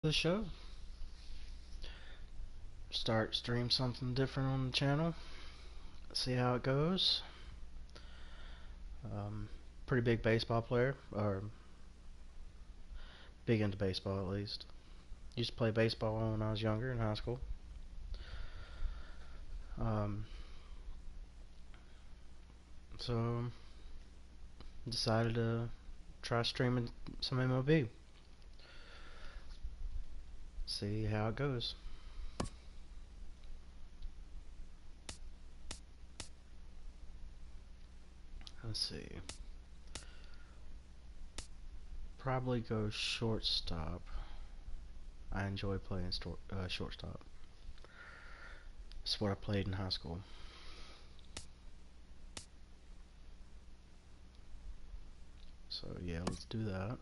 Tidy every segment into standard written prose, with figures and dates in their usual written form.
The show. Stream something different on the channel. See how it goes. Um, Pretty big baseball player, or big into baseball at least. Used to play baseball when I was younger in high school. Um, so decided to try streaming some MLB. See how it goes. Let's see. Probably go shortstop. I enjoy playing shortstop. It's what I played in high school. So yeah, let's do that.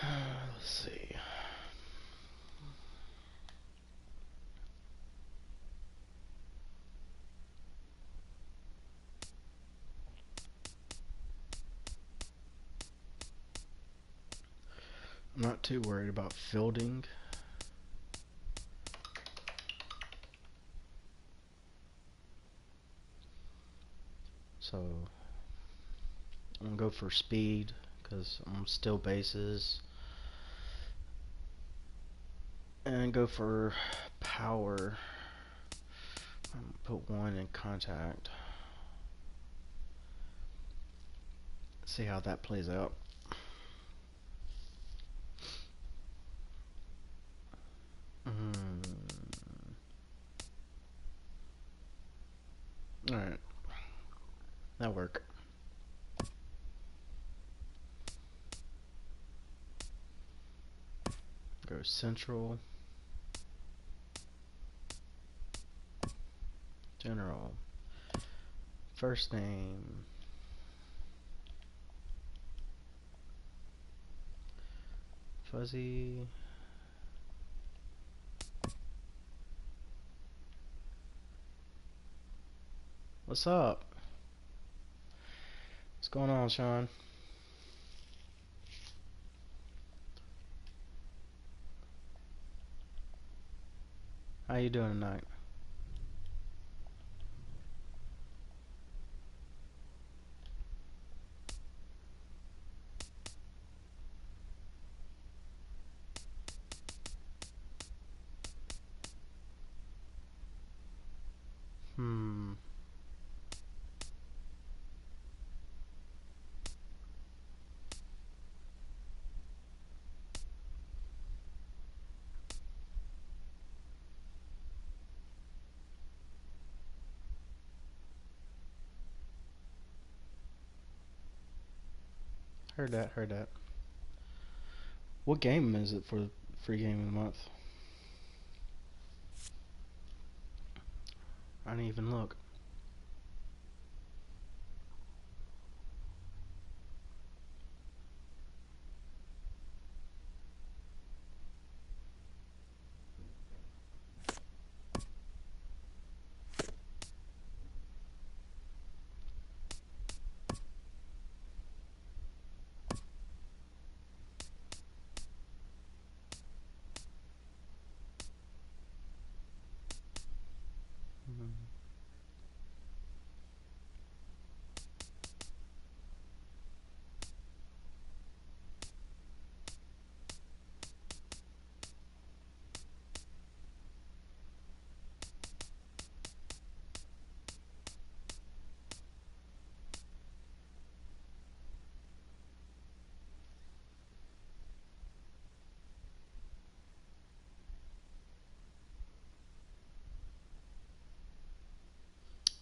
Let's see. I'm not too worried about fielding. So I'm gonna go for speed because I'm still bases, and go for power. Put one in contact. See how that plays out. Alright, that'll work. Go central. General. First name. Fuzzy. What's up? What's going on, Sean? How you doing tonight? Hmm. Heard that, heard that. What game is it for free game of the month? I didn't even look.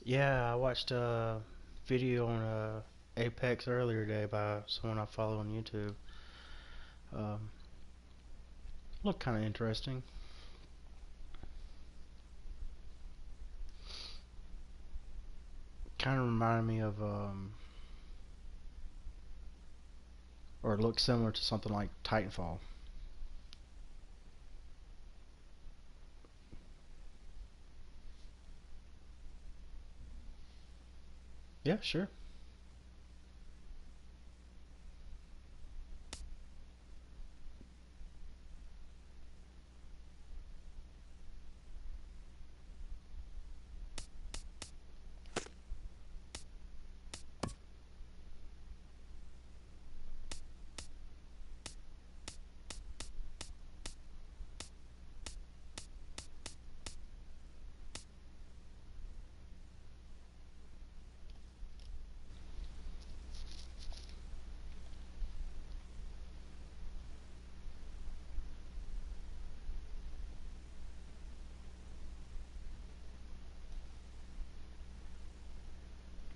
Yeah, I watched a video on Apex earlier today by someone I follow on YouTube. Um, Looked kind of interesting. Kind of reminded me of, or it looked similar to something like Titanfall. Yeah, sure.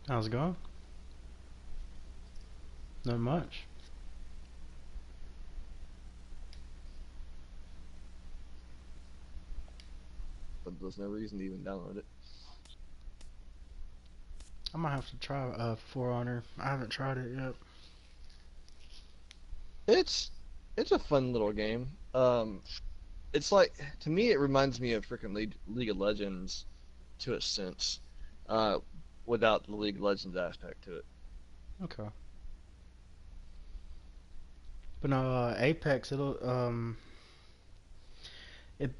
How's it going? Not much. But there's no reason to even download it. I might have to try For Honor. I haven't tried it yet. It's a fun little game. It's like to me it reminds me of freaking League of Legends to a sense, uh, without the League of Legends aspect to it. Okay. But no, Apex.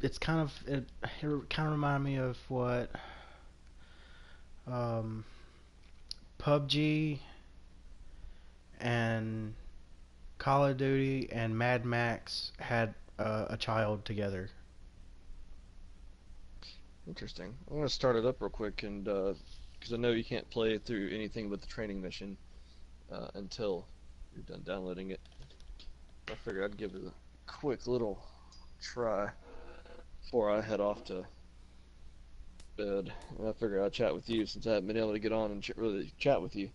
It's kind of it kind of remind me of what um PUBG and Call of Duty and Mad Max had a child together. Interesting. I'm gonna start it up real quick and because I know you can't play through anything but the training mission until you're done downloading it. I figured I'd give it a quick little try before I head off to bed. And I figured I'd chat with you since I haven't been able to get on and really chat with you.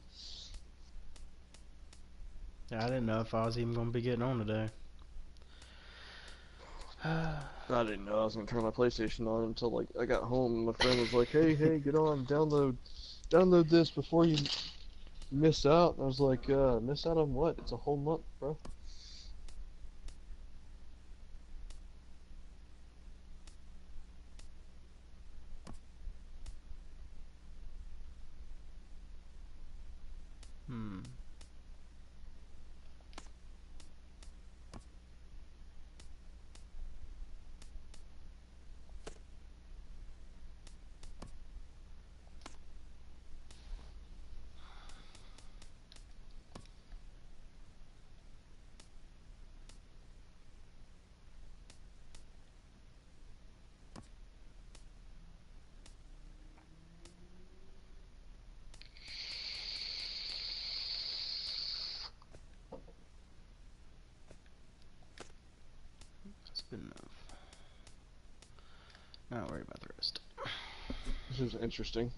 Yeah, I didn't know if I was even gonna be getting on today. I didn't know I was gonna turn my PlayStation on until like I got home and my friend was like, "Hey, get on, download this before you miss out." And I was like, "Miss out on what? It's a whole month, bro." Hmm. That's good enough. Not worry about the rest. This is interesting.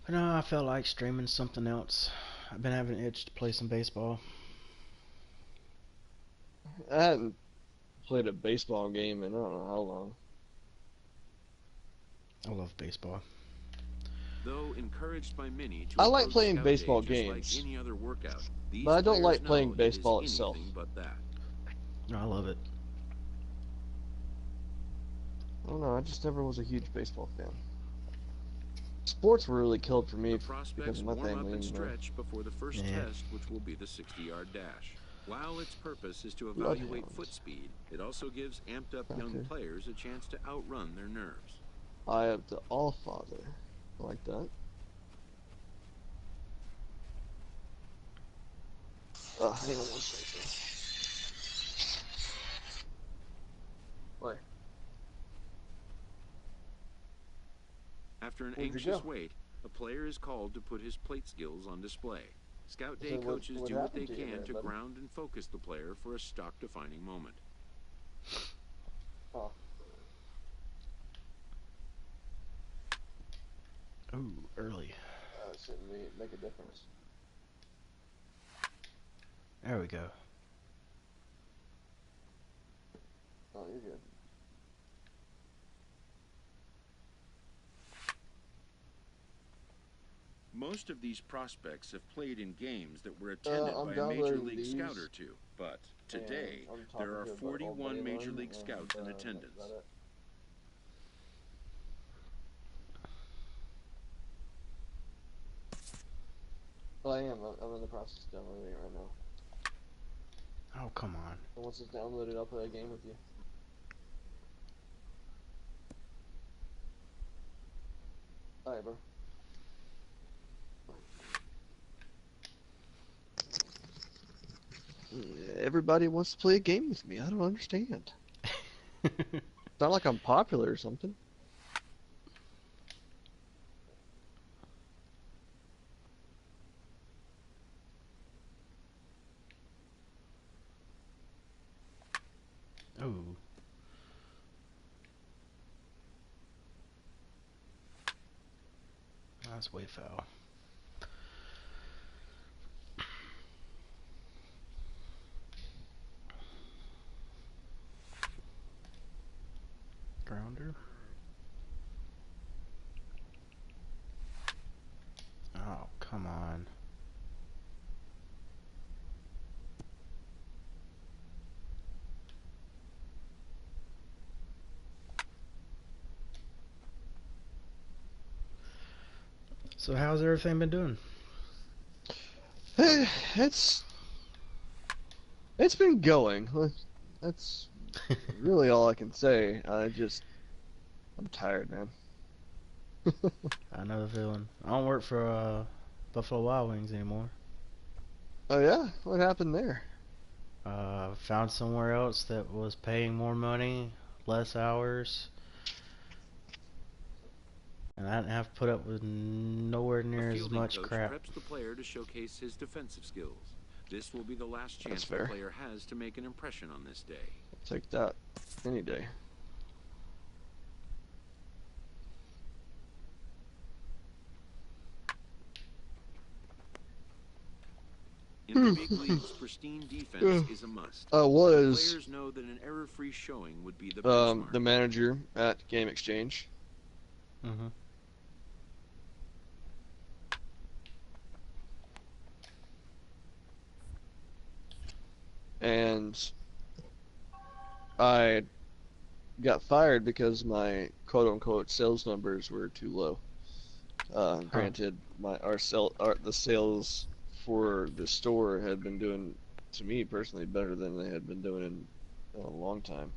But no, I felt like streaming something else. I've been having an itch to play some baseball. I hadn't played a baseball game in I don't know how long. I love baseball. Though encouraged by many to I like approach playing Scout Day baseball just like games, any other workout, but these I don't players like playing know it is baseball itself. anything but that. No, I love it. I don't know. I just never was a huge baseball fan. Sports were really killed for The me because prospects of my warm up family. and You know, stretch before the first Yeah. test, which will be the 60-yard dash. While its purpose is to evaluate foot bloodhounds. speed, it also gives amped-up young Okay. players a chance to outrun their nerves. I am the All-Father. I like that. Hang on one second. Wait, After an where'd you anxious go? wait, a player is called to put his plate skills on display. Scout Day So coaches what do what happened they to you can there, to buddy? ground and focus the player for a stock-defining moment. Oh, Ooh, early. it shouldn't make a difference. There we go. Oh, you're good. Most of these prospects have played in games that were attended I'm by a Major downloading League Scout these, or two, but and today I'm there talking are to old buddy 41 of Major mine, League and Scouts in that's about attendance. it. Well, I am. I'm in the process of downloading it right now. Oh, come on. And once it's downloaded, I'll play a game with you. Alright, bro. Everybody wants to play a game with me. I don't understand. It's not like I'm popular or something. Ooh. That's way foul. Grounder. Oh, come on. So how's everything been doing? It's been going. That's really all I can say. I'm tired, man. I know the feeling. I don't work for Buffalo Wild Wings anymore. Oh yeah? What happened there? Found somewhere else that was paying more money, less hours, and I didn't have to put up with nowhere A near as fielding much coach crap. preps the player to showcase his defensive skills. This will be the last chance That's the fair. player has to make an impression on this day. I'll take that any day. In the big leagues, pristine defense is a must. I was Players know that an error-free showing would be the benchmark. the manager at Game Exchange. Mm-hmm. And I got fired because my quote-unquote sales numbers were too low. Granted, the sales for the store had been doing, to me personally, better than they had been doing in a long time.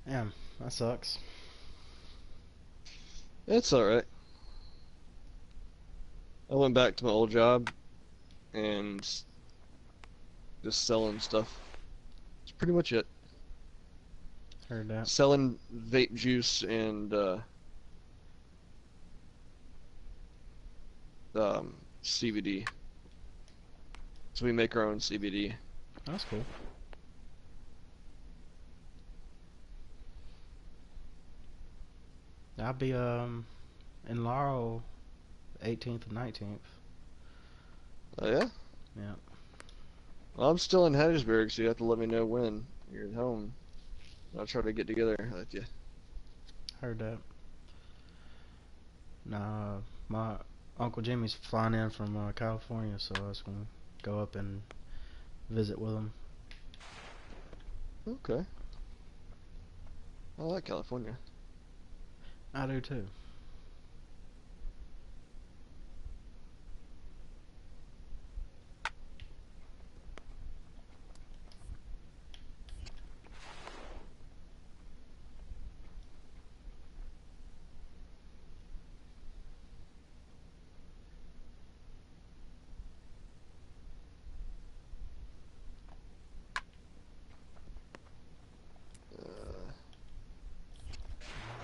Damn, that sucks. It's alright. I went back to my old job and just selling stuff. That's pretty much it. Heard that. Selling vape juice and CBD. So we make our own CBD. That's cool. I'll be in Laurel, 18th and 19th. Oh yeah? Yeah. Well, I'm still in Hattiesburg, so you have to let me know when you're at home. I'll try to get together with you. Heard that. Nah, my Uncle Jimmy's flying in from California, so I was gonna go up and visit with him. Okay. I like California. I do too.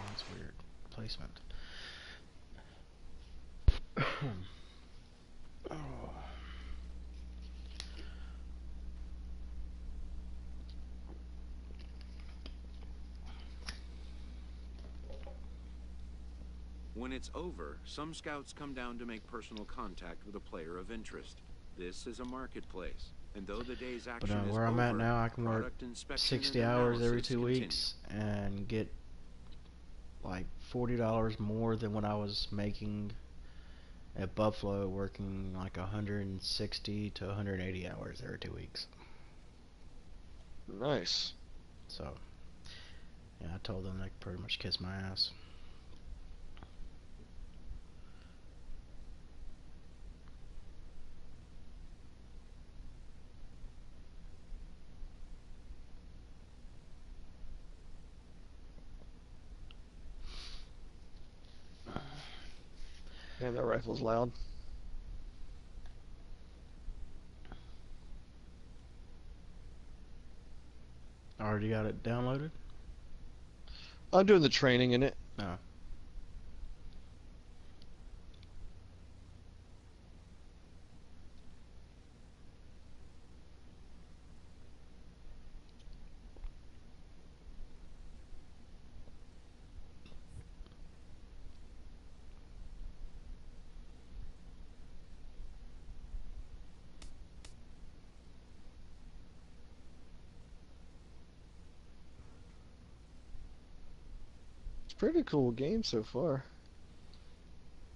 That's weird. Placement. Oh. When it's over, some scouts come down to make personal contact with a player of interest. This is a marketplace, and though the day's But action is where I'm over, at now, I can work product inspection 60 and hours every analysis 2 continue. weeks and get like $40 more than what I was making at Buffalo, working like 160 to 180 hours every 2 weeks. Nice. So, yeah, I told them they could pretty much kiss my ass. Man, that rifle's loud. Already got it downloaded? I'm doing the training in it. No. pretty cool game so far.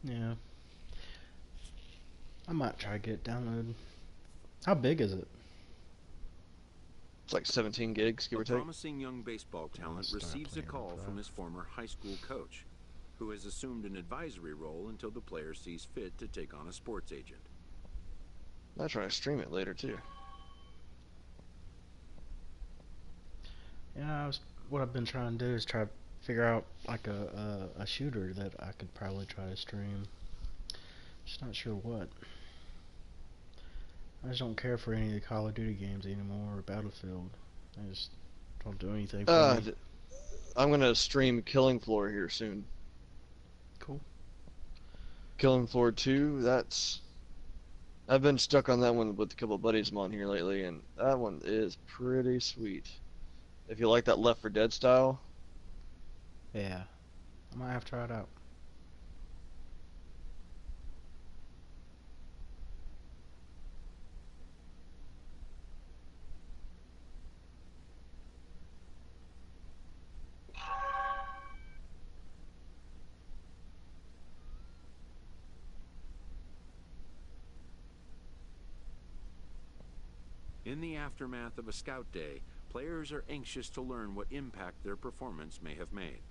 Yeah. I might try to get it downloaded. How big is it? It's like 17 gigs, give A or take. promising young baseball talent start receives a playing call with from that. his former high school coach, who has assumed an advisory role until the player sees fit to take on a sports agent. I'm trying to stream it later too. Yeah, what I've been trying to do is try to figure out like a shooter that I could probably try to stream. Just not sure what. I just don't care for any of the Call of Duty games anymore or Battlefield. I just don't do anything for me. I'm gonna stream Killing Floor here soon. Cool. Killing Floor 2, I've been stuck on that one with a couple of buddies of mine here lately, and that one is pretty sweet. If you like that Left 4 Dead style. Yeah. I might have to try it out. In the aftermath of a scout day, players are anxious to learn what impact their performance may have made.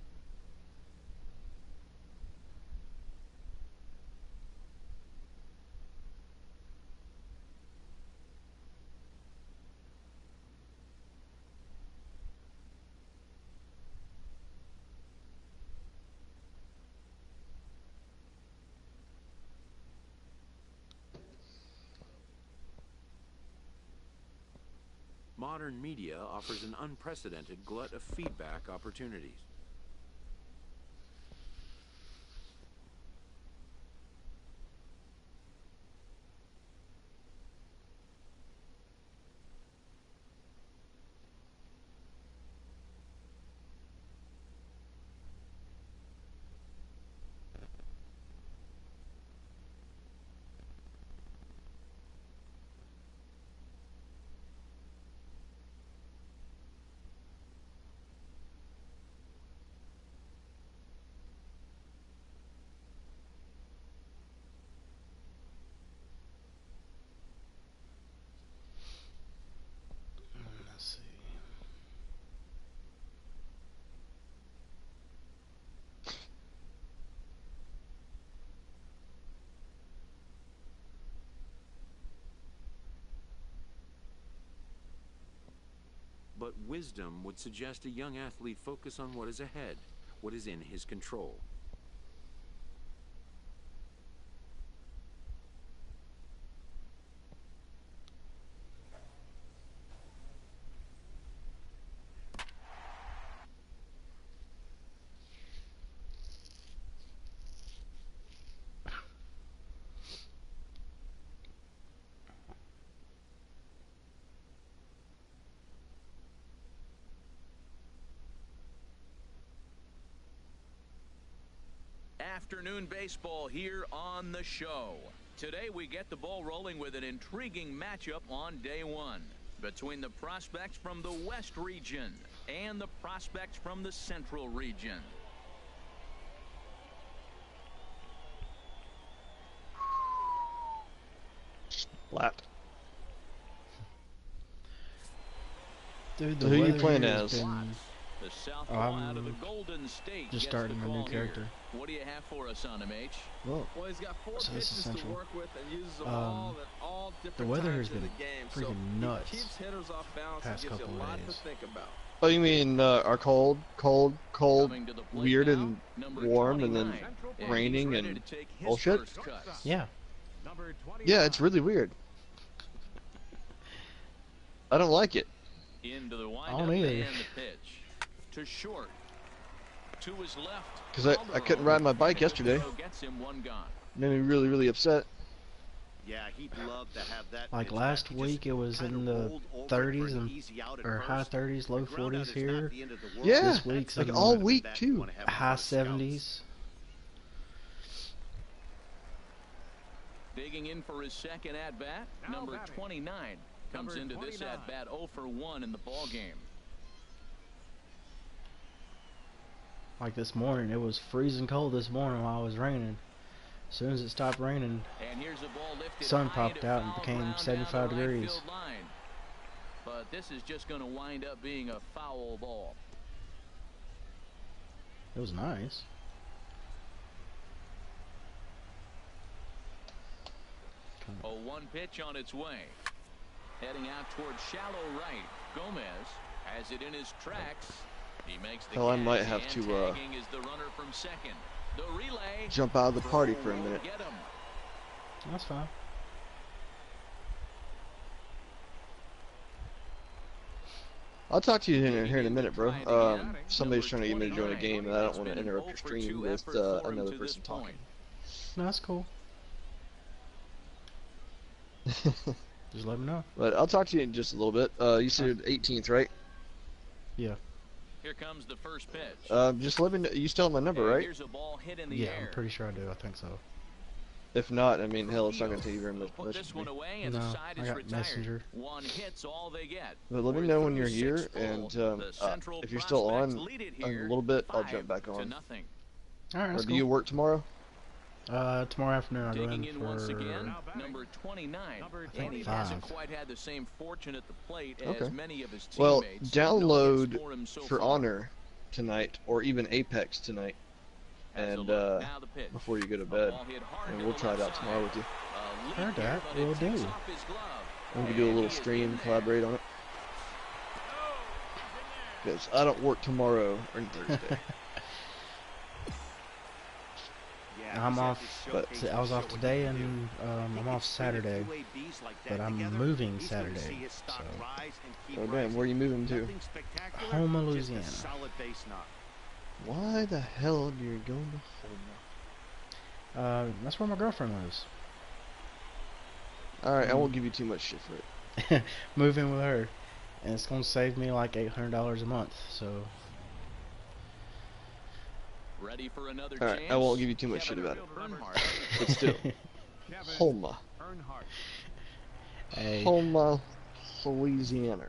Modern media offers an unprecedented glut of feedback opportunities. Let's see. But wisdom would suggest a young athlete focus on what is ahead, what is in his control. Afternoon baseball here on the show. Today we get the ball rolling with an intriguing matchup on day one between the prospects from the West region and the prospects from the Central region. Flat. Dude, So the who you weather playing here has as? been- The southpaw out of the I'm Golden State just gets starting the a new call character. Here. What do you have for us on him, H? Oh. Well, he's got four So this is pitches to Central. work with and uses them all at all different the weather times has in the been game. freaking So nuts he keeps hitters off balance and past gives you a couple of lot to days. think about. Oh, you mean our cold, Coming to the plate weird now, and number warm, and then 29. And raining he's ready and to take his bullshit? first cut. Yeah. Yeah, it's really weird. I don't like it. Into the don't windup either. and the pitch. To short. To his left. Because I couldn't ride my bike yesterday. Gets him one gone. Made me really, really upset. Yeah, he'd love to have that. Like pitch last back. He just week, it was kinda in the rolled over it for 30s an and easy out at or high first. 30s, low The ground out 40s is not here. the end of the world. Yeah, This week's That's like the all kind of week, bat too. you wanna have High for scouts. 70s. Digging in for his second at-bat, number 29 comes into this at-bat 0 for 1 in the ball game. Like this morning, it was freezing cold this morning while it was raining. As soon as it stopped raining, And here's the ball lifted sun high popped to out and foul became ground down 75 the right degrees. field line. But this is just going to wind up being a foul ball. It was nice. A 1 pitch on its way. Heading out towards shallow right. Gomez has it in his tracks. He makes the Hell, I catch, might have and to, tagging is the runner from second. The relay. Jump out of the party for a Won't minute. get him. That's fine. I'll talk to you here in a minute, bro. Somebody's trying to get me to join a game, and I don't want to interrupt your stream with another person talking. No, that's cool. Just let me know. But I'll talk to you in just a little bit. You said 18th, right? Yeah. Here comes the first pitch. Just let me know. You still have my number, And right? here's a ball hit in the Yeah, air. I'm pretty sure I do. I think so. If not, I mean, hell, it's not going to take you very much. Put this one away, and No, the side I is got retired. Messenger. 1 hit's all they get. But let me know when you're here, and if you're still on a little bit, I'll jump back on. Alright, Or that's do you cool. work tomorrow? Tomorrow afternoon I'll go Digging in in once for... again, number 29. And he 5. hasn't quite had the same fortune at the plate Okay. as many of his teammates. Well, No hits download for him so For far. Honor tonight, or even Apex tonight, Has a and look. Now the pitch. before you go to A bed, ball hit hard and to we'll the try it left out tomorrow with you. side. Heard Lead that. here, Will but it takes do. off his glove. We can do a And little he is stream, in there. collaborate on it. Because I don't work tomorrow or Thursday. I'm off, but I was off today and I'm off Saturday, but I'm moving Saturday, so Oh damn, where are you moving to? Houma, Louisiana. Why the hell are you going to Houma? That's where my girlfriend lives. Alright, I won't give you too much shit for it. Moving with her, and it's gonna save me like $800 a month. So Ready for another Alright, chance? I won't give you too much shit about it. Earnhardt. But still, Houma. hey, Houma, Louisiana.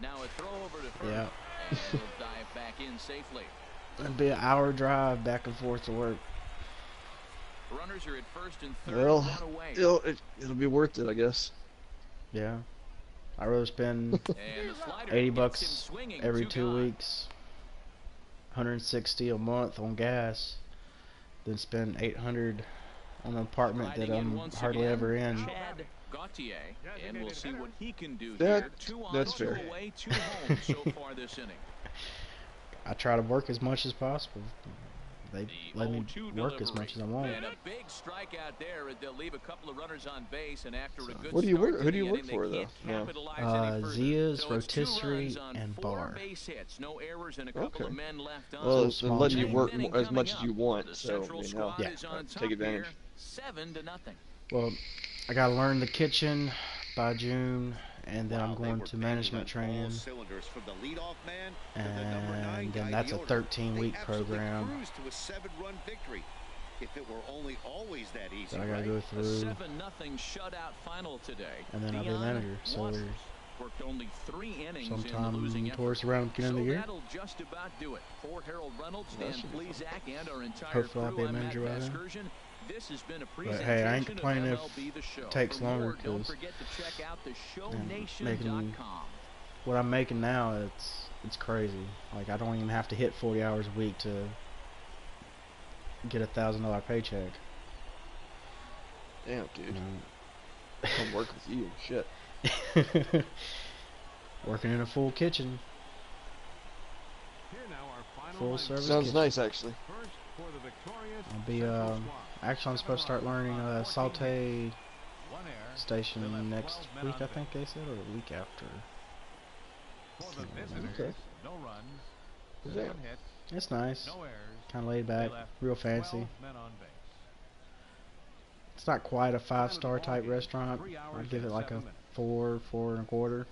Now a throw over to first. yeah, And he'll dive back in safely. it'd be an hour drive back and forth to work. Runners are at first and third. Well, one away. it'll be worth it, I guess. Yeah, I'd rather spend And the slider $80 gets him swinging, every 2 2 gone. weeks, 160 a month on gas, than spend 800 on an apartment that Riding in I'm once hardly again, ever in. Chad Gautier, and we'll see what he can do That- here. 2 on, that's 2 fair. away, 2 home so far this inning. I try to work as much as possible. They The let me 0-2 work as delivery. much as I want. And a big strikeout there. They'll leave a couple of runners on base, and after a good What do you start work- to who the do you work inning, for, they though? can't No. capitalize any further. Zia's, So it's 2 Rotisserie, runs on and 4 Bar. base hits, no errors, and a couple Okay. of men left on. Well, So they're small letting you change. work Inning as coming much as up. you want, The so Central you know, squad Yeah. is on top take advantage. here, 7-0. Well, I gotta learn the kitchen by June, and then I'm Wow, they going were to banging management on all training, cylinders from the leadoff man to the number 9 and guy then in that's the a order. 13-week They absolutely program cruised to a 7-run victory. If it were only always that easy, that I gotta right? go A through, 7-0 shutout final today. and then I'll be a Dion manager. So Waters worked only 3 innings in the sometime losing effort. towards around the beginning of the So year, that'll just about do it. For Harold Reynolds, That Dan should be Plesac, and our entire Hopefully I'll crew, be a I'm Matt manager by then. Vasgersian. This has been a But presentation hey, I ain't of complaining if MLB The Show. it takes For more, longer, don't 'cause forget to check out the making ShowNation.com. what I'm making now, it's crazy. Like I don't even have to hit 40 hours a week to get $1,000 paycheck. Damn, dude. You Come work with you. Shit. know? Working in a full kitchen, full service Sounds kitchen. nice, actually. I'll be actually I'm supposed to start learning saute station next week, I think they said, or the week after. Okay. Damn. It's nice, kind of laid back, real fancy. It's not quite a 5-star type restaurant. I'd give it like a 4, 4.25.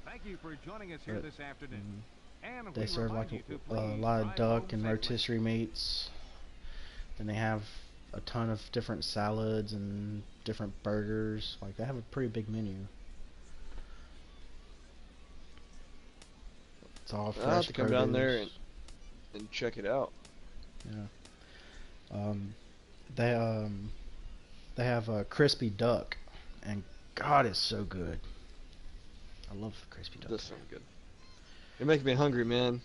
Thank you for joining us here But, this afternoon. And They we serve remind like you to a please lot of drive duck home and safely. rotisserie meats. Then they have a ton of different salads and different burgers. Like they have a pretty big menu. It's all fresh I'll have to come down there produce. and check it out. Yeah. They have a crispy duck, and God, it's so good. I love crispy duck. This sounds good. You're making me hungry, man.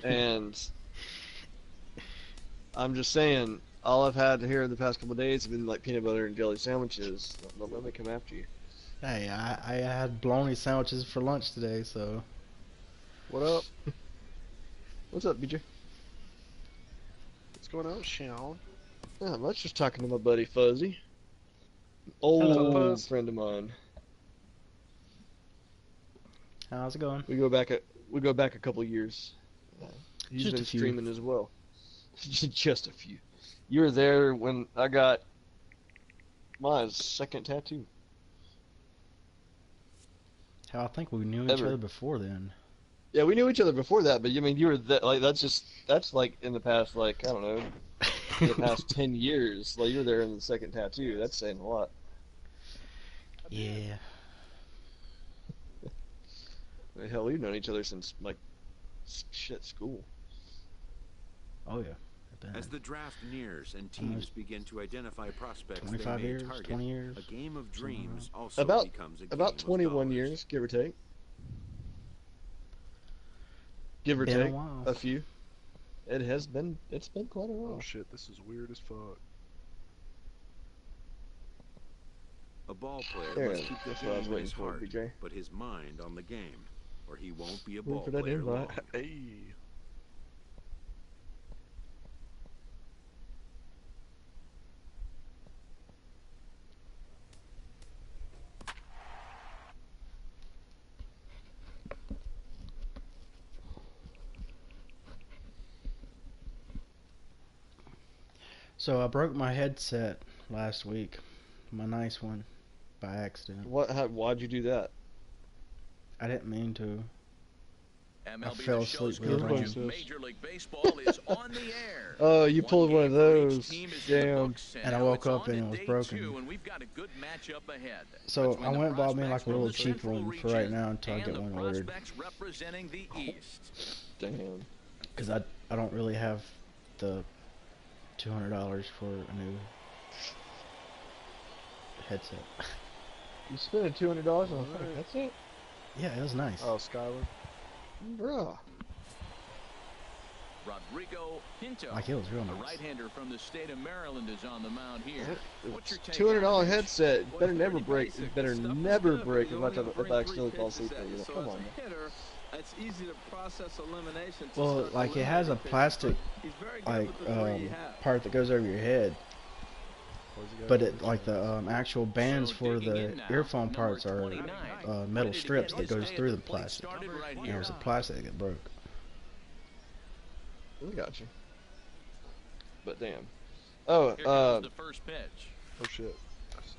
And I'm just saying, all I've had here the past couple of days have been like peanut butter and jelly sandwiches. Don't let me come after you. Hey, I had bologna sandwiches for lunch today, so What up? What's up, BJ? What's going on, Sean? Not much. Just talking to my buddy Fuzzy, Hello, old Fuzz. friend of mine. how's it going? We go back a couple years. He's Just been a few. streaming as well. Just a few. You were there when I got my second tattoo. How I think we knew each Ever. other before then. Yeah, we knew each other before that, but I mean, you were like that's like in the past, like, I don't know, in the past 10 years. Like, you were there in the second tattoo. That's saying a lot. Yeah. Like, hell, we've known each other since like shit school. Oh yeah. I've been As the draft nears and teams Almost begin to identify prospects they 25 may years, target, 20 years. a game of something like dreams also About becomes a game about of 21 dollars. years, give or take. Give or Been a take while. a few. It's been quite a while. Oh shit, this is weird as fuck. A ball player There, must keep the that's what I was game in waiting his for, heart, BJ. but his mind on the game, or he won't be a Waiting ball for that player invite. long. Hey. So I broke my headset last week, my nice one, by accident. Why'd you do that? I didn't mean to. MLB fell The Show's asleep with coverage it of on. Major League Baseball is on the air. Oh, you pulled one of game for each those. team is in the Damn. books, And I now woke it's up on and to it was day broken. 2, and we've got a good matchup ahead. So between I the went and bought me prospects like a little from the cheap Central one for right region now until I and get the one ordered. prospects representing the East. Damn. Because I don't really have the $200 for a new headset. You spending $200 on a fucking Alright. headset? Yeah, it was nice. Oh, Skylar. Bruh. Rodrigo Pinto, Like, it was real a nice. right-hander from the state of Maryland, is on the mound here. What's your take $200 on it? headset. Well, Better it's never pretty break. basic. Better The stuff is never good, break but if you I, only if bring I three accidentally fall pitches asleep. at You you, know, so come as on. a hitter, it's easy to process elimination. to Well, start like, it has a eliminating pitches, plastic, but he's very good like, with the three he has. part that goes over your head. Where's he But got? it, like, the actual bands So for digging the in now, earphone number parts are 29. metal Ready to strips get that his goes day through at the plate plastic. started right And here. there's a plastic that broke. I got you. But damn. Oh, Here comes the first pitch. Oh shit.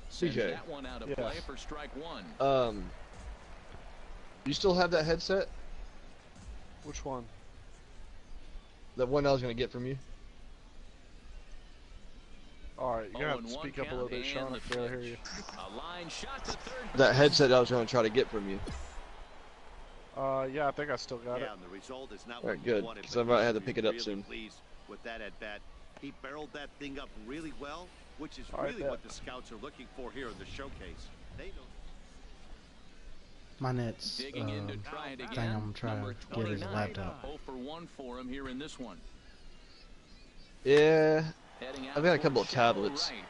Sends CJ. that one out of Yeah. play for strike one. you still have that headset? Which one? That one I was gonna get from you? Alright, you're gonna have to 0-1 speak up a little count bit, Sean. and I the can barely hear you. pitch. A line shot to third That base. headset I was gonna try to get from you. Yeah, I think I still got it. Yeah, and the result is not All right, what you good, wanted, 'cause but I might you have to should pick be it up really soon. pleased with that at bat. He barreled that thing up really well, which is All right, really bet. what the scouts are looking for here in the showcase. They don't. My net's Digging in to try it again. thing I'm trying Number to get is a 29. laptop. 0 for 1 for him here in this one. Yeah, Heading out I've got a towards couple of shallow tablets. right.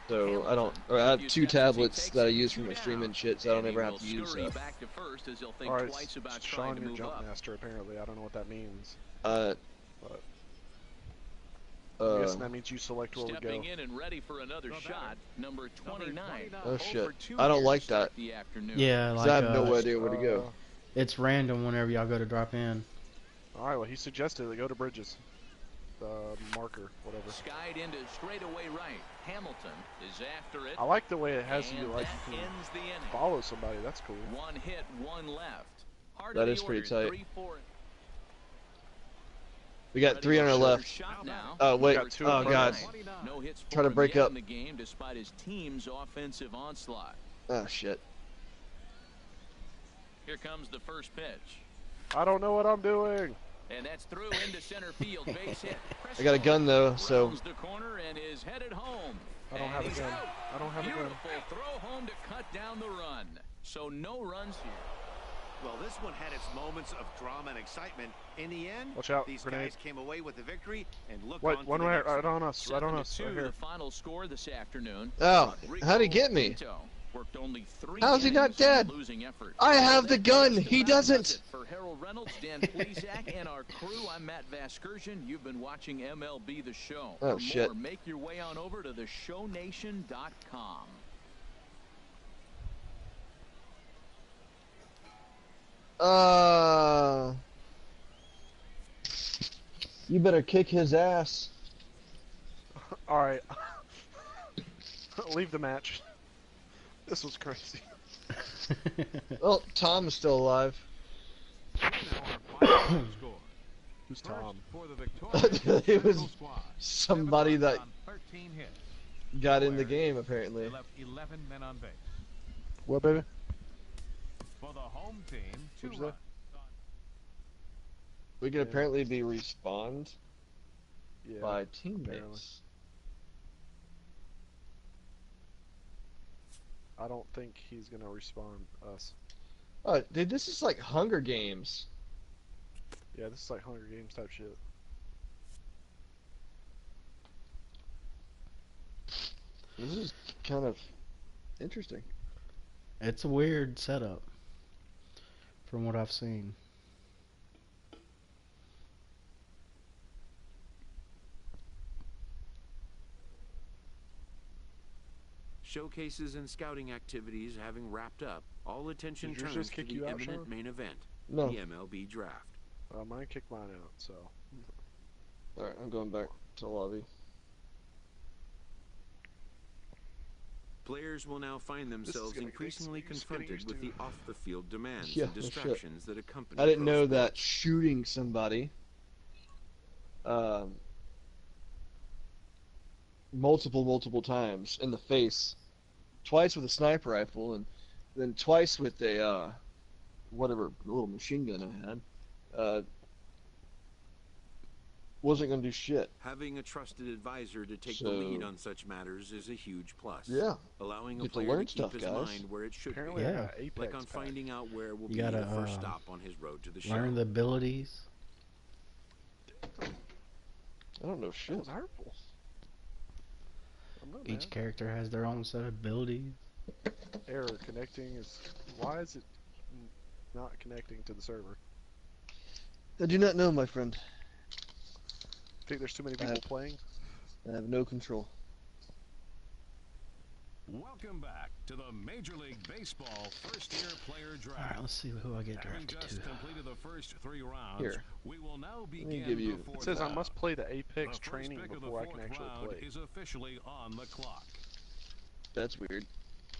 So I don't. Or I have 2 tablets that I use for my streaming shit, so I don't And he ever have will to use scurry that. back to first as he'll think Alright, twice about trying Sean, to you're move jump up. master apparently. I don't know what that means. Uh, I'm guessing that means you select where we go. Stepping in and ready for another shot, number 29. Oh, 0 shit. for 2 I don't here like to start that. The afternoon. Yeah, 'cause like, I have no idea where to Uh, go. it's random whenever y'all go to drop in. Alright, well, he suggested they go to Bridges. The marker, whatever. Skied into straightaway right. Hamilton is after it. I like the way it has you, and like, that you can ends the inning. follow somebody. That's cool. One hit, one left. Heart That of the is pretty order, tight. 3-4. We got 300 left. Shot now. Oh, wait. Number two in Oh, God. 29. No hits Try to for him break yet up. in the game despite his team's offensive onslaught. Oh, shit. Here comes the first pitch. I don't know what I'm doing. And that's through into center field, base hit. I got a gun though, so Rounds the corner and is headed home. I don't have a And gun. he's out. I don't have a gun. Beautiful throw home to cut down the run. So no runs here. Well, this one had its moments of drama and excitement. In the end, Watch out, these grenade. guys came away with the victory and look What? on One to the right, next right one. on us. Right on us. 7-2 Right here. the final score this afternoon. Oh, Rodrigo how'd he get me? Pinto worked only 3 How's he not innings in dead? losing effort. I have the That gun. just He about does doesn't. it. For Harold Reynolds, Dan Plesac, and our crew, I'm Matt Vasgersian. You've been watching MLB The Show. Oh, For shit. more, make your way on over to theshownation.com. You better kick his ass. All right. Leave the match. This was crazy. Well, Tom is still alive. Now our final score. Who's First, Tom? for the victorious It was Central squad, somebody 7 that runs on 13 hits. got in the game apparently. They left 11 men on base. What, baby? For the home team, 2 What'd you say? runs. We could Yeah. apparently be respawned Yeah. by teammates. I don't think he's gonna respawn us. Oh, dude, this is like Hunger Games. Yeah, this is like Hunger Games type shit. This is kind of interesting. It's a weird setup from what I've seen. Showcases and scouting activities having wrapped up, all attention Did yours turns just to kick the you out, imminent Sean? main event, No. the MLB draft. Mine kicked mine out, so. Alright, I'm going back to the lobby. Players will now find themselves gonna- increasingly it's getting confronted used with to. the off-the-field demands Yeah, and no shit. distractions that accompany I didn't pro know that sports. shooting somebody multiple times in the face, twice with a sniper rifle and then twice with a whatever little machine gun I had, wasn't gonna do shit. Having a trusted advisor to take the So- lead on such matters is a huge plus. Yeah. Allowing a Get to player learn to keep stuff, his guys. mind where it should Apparently be. I Yeah. got Apex Like on pack. finding out where will You be gotta, the first stop on his road to the show. Learn the abilities. I don't know That shit. was hurtful. I'm not Each mad. character has their own set of abilities. Error connecting is. Why is it not connecting to the server? I do not know, my friend. Think there's too many people playing? I have no control. Welcome back to the Major League Baseball first-year player draft. Alright, let's see who I get Having drafted just to. completed the first 3 rounds, Here. we will now me begin give you- the It fourth says I round. must play the The Apex first training pick of the before I can fourth actually round play. is officially on the clock. That's weird.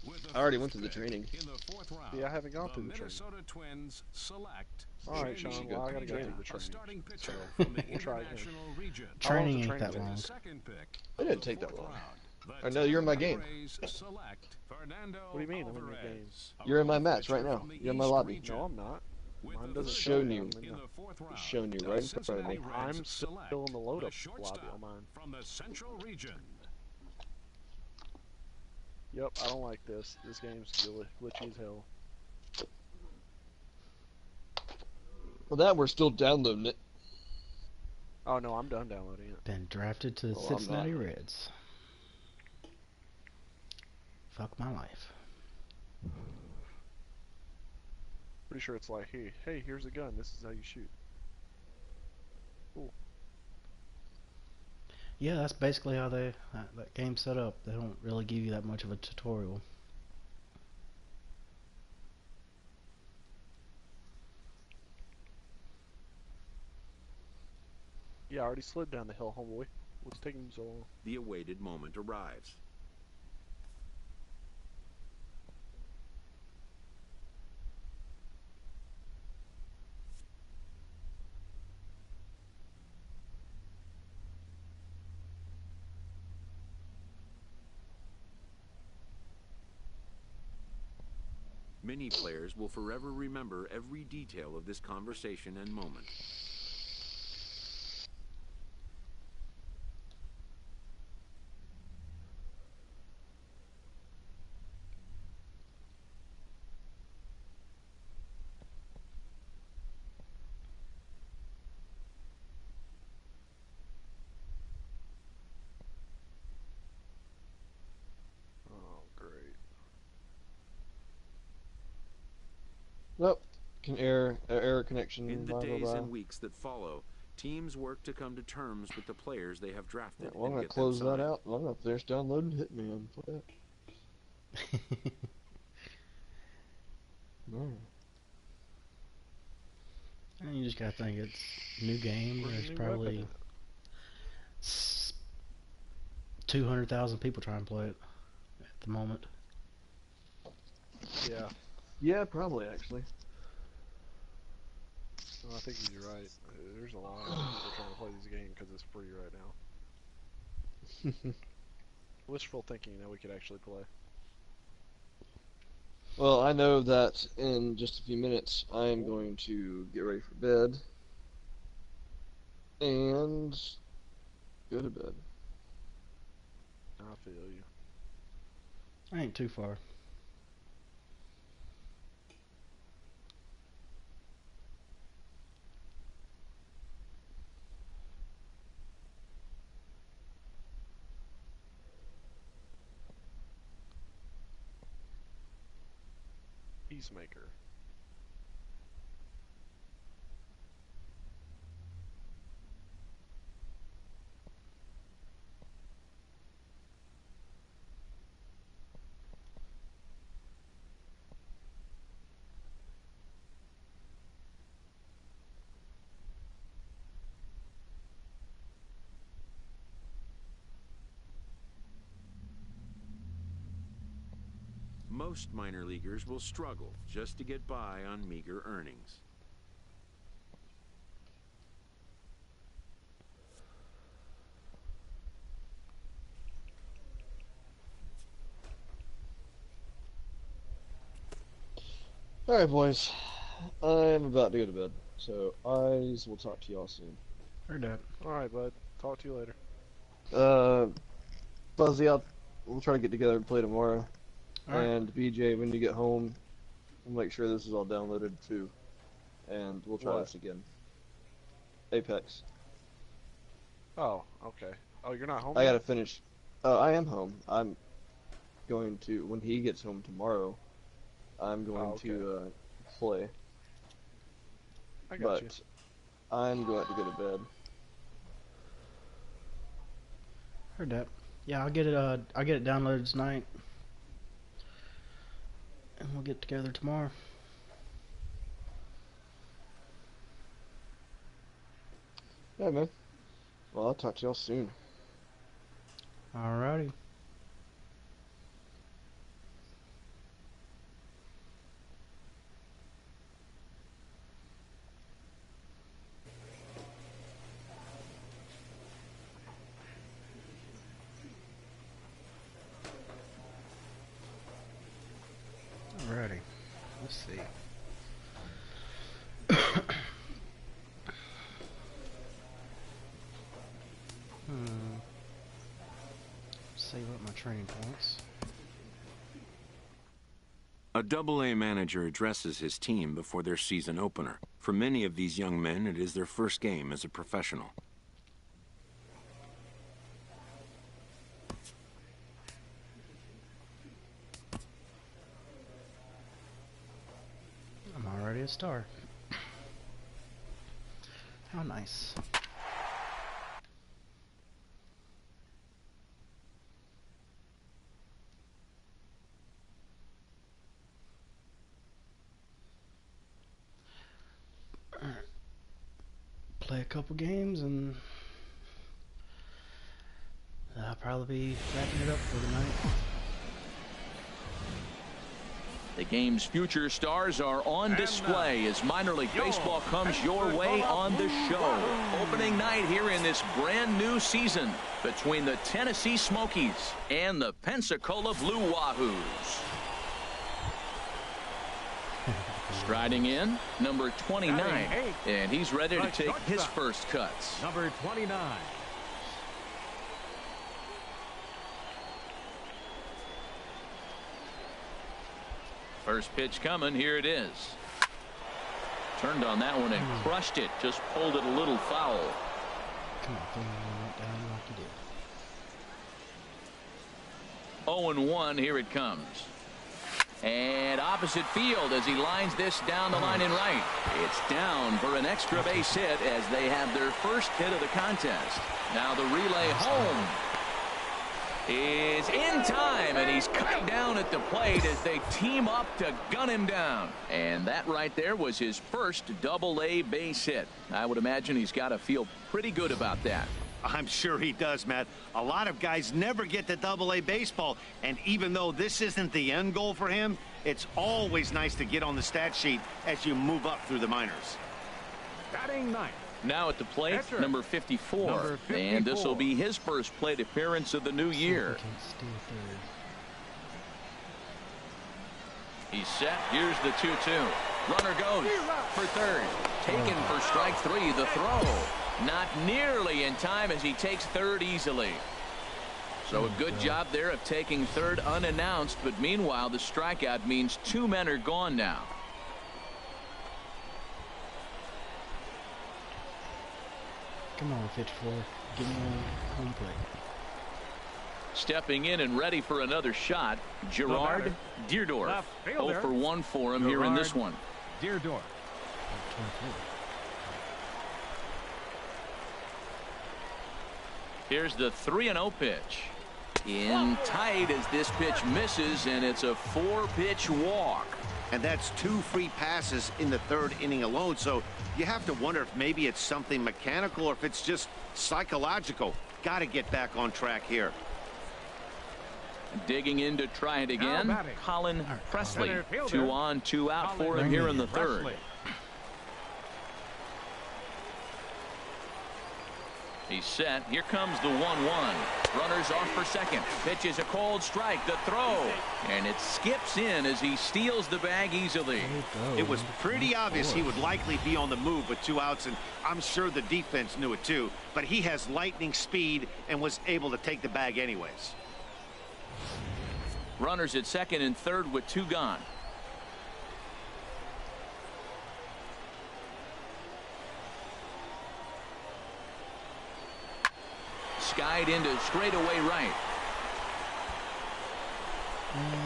With the I already first went to the pick training. In the fourth round, Yeah, I haven't gone the through the training. Minnesota Twins select Alright, Jamie Sean, well, I gotta go Peña, through the a training. starting pitcher So, from the we'll try again. International region. Training the ain't training that take? long. The second pick It of didn't the take that fourth long. round, the I know you're in my Tampa game. Rays select Fernando What do you mean I'm in your Alvarez, game? a You're in my relief match right pitcher now. from the You're in my East lobby. region. No, I'm not. With Mine the doesn't third show Showing me you. I'm in in the- the fourth round, showing you the right in front of Cincinnati me. Reds I'm select still in the load the up lobby shortstop on mine. from the Central region. Yep, I don't like this. This game's glitchy as hell. Well, that we're still downloading it. Oh no, I'm done downloading it. Been drafted to the Well, I'm Cincinnati not. Reds. Fuck my life. Pretty sure it's like, hey, here's a gun. This is how you shoot. Yeah, that's basically how that game's set up. They don't really give you that much of a tutorial. Yeah, I already slid down the hill, homeboy. What's taking you so long? The awaited moment arrives. Many players will forever remember every detail of this conversation and moment. Oh, great. Nope. Can error connection. In the blah, blah, days blah. and weeks that follow, teams work to come to terms with the players they have drafted. Well, I'm and gonna get them close that signed. out. I'm gonna finish downloading Hitman. What that? No. And you just gotta think it's new game. Where's the There's new probably weapon 200,000 people trying to play it at the moment. Yeah, Yeah, probably actually. no, I think he's right. There's a lot of people trying to play this game because it's free right now. Wishful thinking that we could actually play. Well, I know that in just a few minutes I am going to get ready for bed and go to bed. I feel you. I ain't too far. Peacemaker. Most minor leaguers will struggle just to get by on meager earnings. Alright, boys. I'm about to go to bed, so I will talk to y'all soon. Heard that. Alright, bud. Talk to you later. Fuzzy, we'll try to get together and play tomorrow. All right. And BJ, when you get home, we'll make sure this is all downloaded too. And we'll try What? this again. Apex. Oh, okay. Oh, you're not home I yet? gotta finish. I am home. I'm going to, when he gets home tomorrow, I'm going okay. to play. I got you. But I'm going to go to bed. Heard that. Yeah, I'll get it downloaded tonight. And we'll get together tomorrow. Yeah, man. Well, I'll talk to y'all soon. Alrighty. Alrighty. Let's see. Save up my training points. A Double-A manager addresses his team before their season opener. For many of these young men, it is their first game as a professional. I'm already a star. How nice. Play a couple games and I'll probably be wrapping it up for the night. The game's future stars are on display as minor league baseball comes your way on the show. Opening night here in this brand new season between the Tennessee Smokies and the Pensacola Blue Wahoos. Striding in, number 29, and he's ready to take his first cuts. Number 29. First pitch coming, here it is. Turned on that one and crushed it, just pulled it a little foul. Come on, throw that down like you did. 0-1, here it comes. And opposite field as he lines this down the line and right. It's down for an extra base hit as they have their first hit of the contest. Now the relay home is in time, and he's cut down at the plate as they team up to gun him down. And that right there was his first Double-A base hit. I would imagine he's got to feel pretty good about that. I'm sure he does, Matt. A lot of guys never get to Double-A baseball, and even though this isn't the end goal for him, it's always nice to get on the stat sheet as you move up through the minors. Batting ninth. Now at the plate, Catcher. number 54. Number 54. And this will be his first plate appearance of the new year. Can't steal third. He's set. Here's the 2-2. Runner goes for third. Taken for strike three. The throw not nearly in time as he takes third easily. So a good job there of taking third unannounced, but meanwhile the strikeout means two men are gone now. Come on, 54. Give me a home plate. Stepping in and ready for another shot, Gerard Deerdorf. Left 0 fielder. for 1 for him here in this one. Deerdorf. 24. Here's the 3-0 pitch. In tight as this pitch misses, and it's a 4-pitch walk. And that's 2 free passes in the third inning alone, so you have to wonder if maybe it's something mechanical or if it's just psychological. Got to get back on track here. Digging in to try it again, Now batting. Colin Presley. Center fielder. 2 on, 2 out for him Colin here in the third. Presley. He's set. Here comes the 1-1. Runners off for second. Pitch is a cold strike. The throw. And it skips in as he steals the bag easily. It was pretty obvious he would likely be on the move with 2 outs, and I'm sure the defense knew it too. But he has lightning speed and was able to take the bag anyways. Runners at second and third with 2 gone. Skied into straightaway right.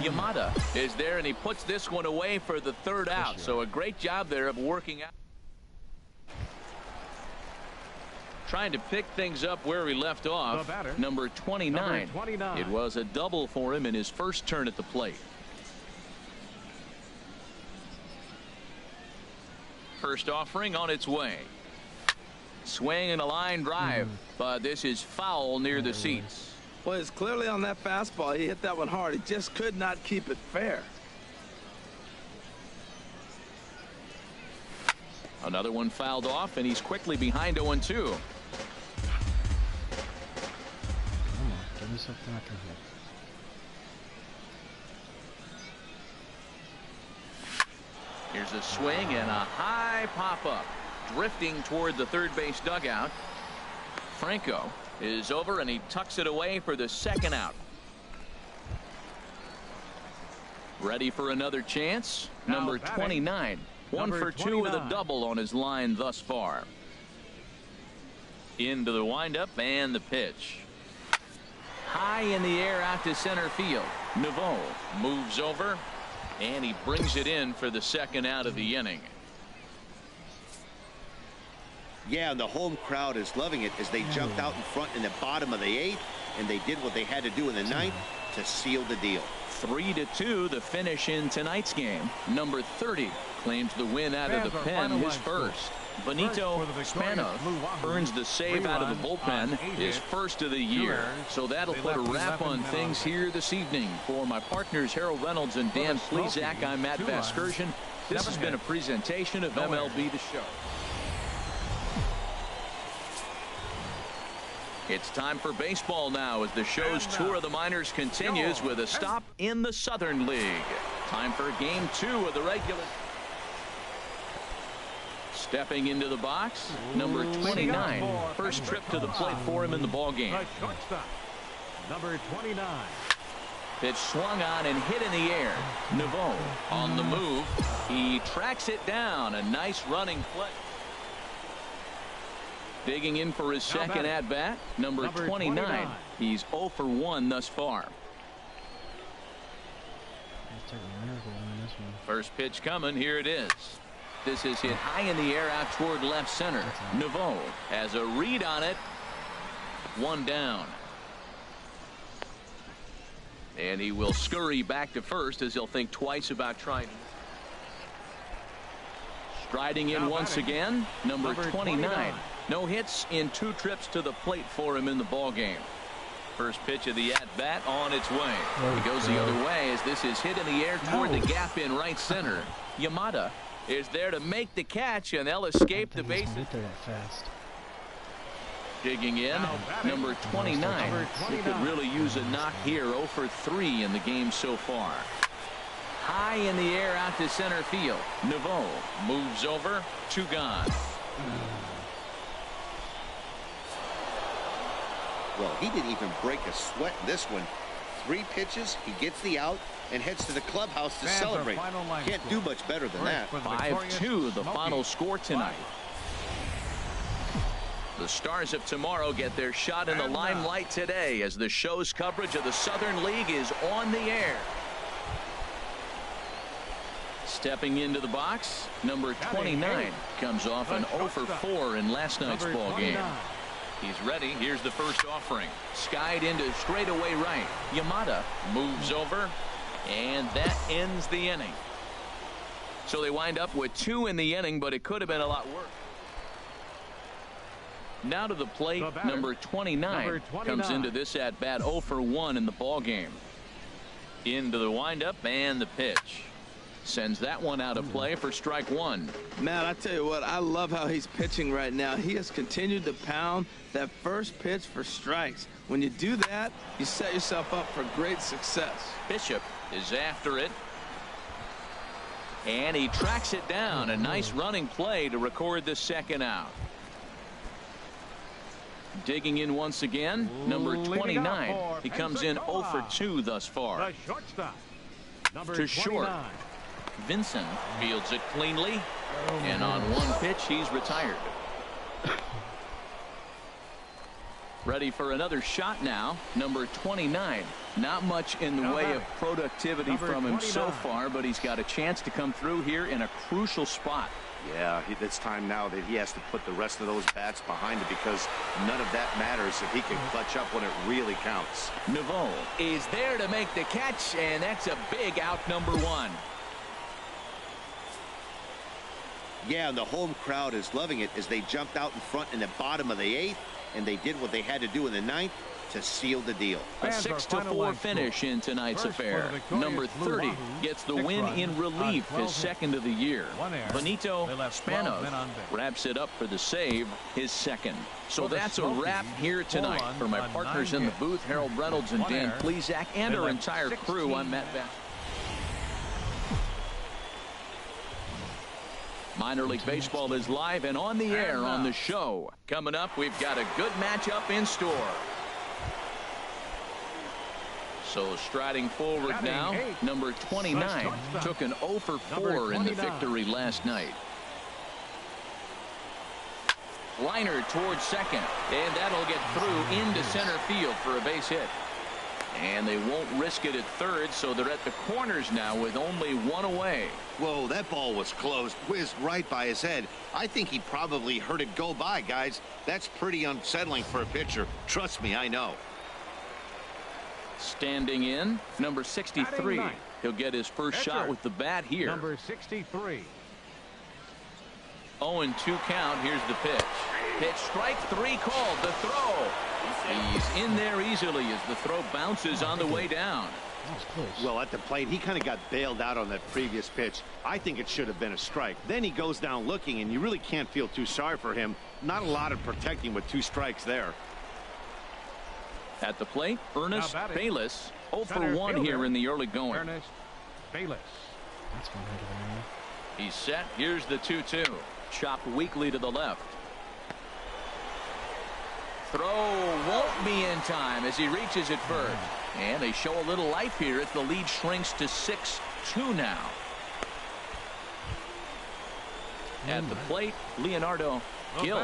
Yamada is there, and he puts this one away for the third out. So a great job there of working out. Trying to pick things up where he left off. The batter, Number 29. number 29. It was a double for him in his first turn at the plate. First offering on its way. Swing and a line drive, but this is foul near the seats. Well, it's clearly on that fastball. He hit that one hard. He just could not keep it fair. Another one fouled off, and he's quickly behind 0-2. Come on, give me something I can hit. Here's a swing and a high pop-up. Drifting toward the third base dugout. Franco is over, and he tucks it away for the second out. Ready for another chance. Now Number batting, 29. 1 number for 2 with a 29. double on his line thus far. Into the windup and the pitch. High in the air out to center field. Naveau moves over, and he brings it in for the second out of the inning. Yeah, and the home crowd is loving it as they jumped out in front in the bottom of the 8th, and they did what they had to do in the 9th to seal the deal. 3-2 the finish in tonight's game. Number 30 claims the win out of the Fans are pen, his finalized score. first. Benito First for the victorious Spanos Blue Wahoo. earns the save out of the 3 runs bullpen, on 8 his hits, first of the 2 year. errors. So that'll They put a left wrap 11 on men things on. here this evening. For my partners Harold Reynolds and Dan For the Smokies, Plesac, I'm Matt 2 runs, Vasgersian. This has 7 been a hits, presentation of no MLB errors. The Show. It's time for baseball now as the show's And tour of the minors continues your with a stop in the Southern League. Time for game 2 of the regular. Stepping into the box, number 29. First trip to the plate for him in the ball game. The shortstop, number 29. Pitch swung on and hit in the air. Naveau on the move. He tracks it down. A nice running play. Digging in for his second at bat, number 29. He's 0 for 1 thus far. First pitch coming. Here it is. This is hit high in the air out toward left center. Naveau has a read on it. One down. And he will scurry back to first as he'll think twice about trying. Striding in once again, number 29. No hits in 2 trips to the plate for him in the ball game. First pitch of the at-bat on its way. It goes the other way as this is hit in the air toward the gap in right center. Yamada is there to make the catch, and they'll escape the bases. Digging in, number 29. He could really use a knock here. 0 for 3 in the game so far. High in the air out to center field. Naveau moves over. 2 gone. Well, he didn't even break a sweat in this one. 3 pitches, he gets the out and heads to the clubhouse to celebrate. Can't do much better than that. 5-2 the final score tonight. The Stars of tomorrow get their shot in the limelight today as the show's coverage of the Southern League is on the air. Stepping into the box, number 29 comes off an 0 for 4 in last night's ball game. He's ready. Here's the first offering. Skied into straightaway right. Yamada moves over, and that ends the inning. So they wind up with 2 in the inning, but it could have been a lot worse. Now to the plate, number 29 comes into this at bat 0 for 1 in the ball game. Into the windup and the pitch. Sends that one out of play for strike 1. Man, I tell you what, I love how he's pitching right now. He has continued to pound that first pitch for strikes. When you do that, you set yourself up for great success. Bishop is after it. And he tracks it down. A nice running play to record the second out. Digging in once again, number 29. He comes in 0 for 2 thus far. The shortstop, number To short. 29. Vincent fields it cleanly, and on one pitch he's retired. Ready for another shot now, number 29. Not much in the way of productivity from him so far, but he's got a chance to come through here in a crucial spot. Yeah, it's time now that he has to put the rest of those bats behind it because none of that matters if he can clutch up when it really counts. Naveau is there to make the catch, and that's a big out, number 1. Yeah, and the home crowd is loving it as they jumped out in front in the bottom of the 8th, and they did what they had to do in the 9th to seal the deal. A 6-4 finish in tonight's affair. Number 30 gets the win in relief, his second of the year. Benito Spanov wraps it up for the save, his second. So that's a wrap here tonight. For my partners in the booth, Harold Reynolds and Dan Plesac, and our entire crew, I'm Matt Bass. Minor League Baseball is live and on the air on the show. Coming up, we've got a good matchup in store. So striding forward now, number 29 took an 0 for 4 in the victory last night. Liner towards second, and that'll get through into center field for a base hit. And they won't risk it at third, so they're at the corners now with only 1 away. Whoa, that ball was close, whizzed right by his head. I think he probably heard it go by, guys. That's pretty unsettling for a pitcher. Trust me, I know. Standing in, number 63. He'll get his first shot with the bat here. Number 63. 0-2 count. Here's the pitch. Pitch strike 3 called. The throw. He's in there easily as the throw bounces on the way down. Well, at the plate, he kind of got bailed out on that previous pitch. I think it should have been a strike. Then he goes down looking, and you really can't feel too sorry for him. Not a lot of protecting with 2 strikes there. At the plate, Ernest Bayless, 0 for 1 here in the early going. Ernest Bayless. That's one heck of a man. He's set. Here's the 2-2. Chopped weakly to the left. Throw won't be in time as he reaches it first. And they show a little life here as the lead shrinks to 6-2 now. At the plate, Leonardo Gil.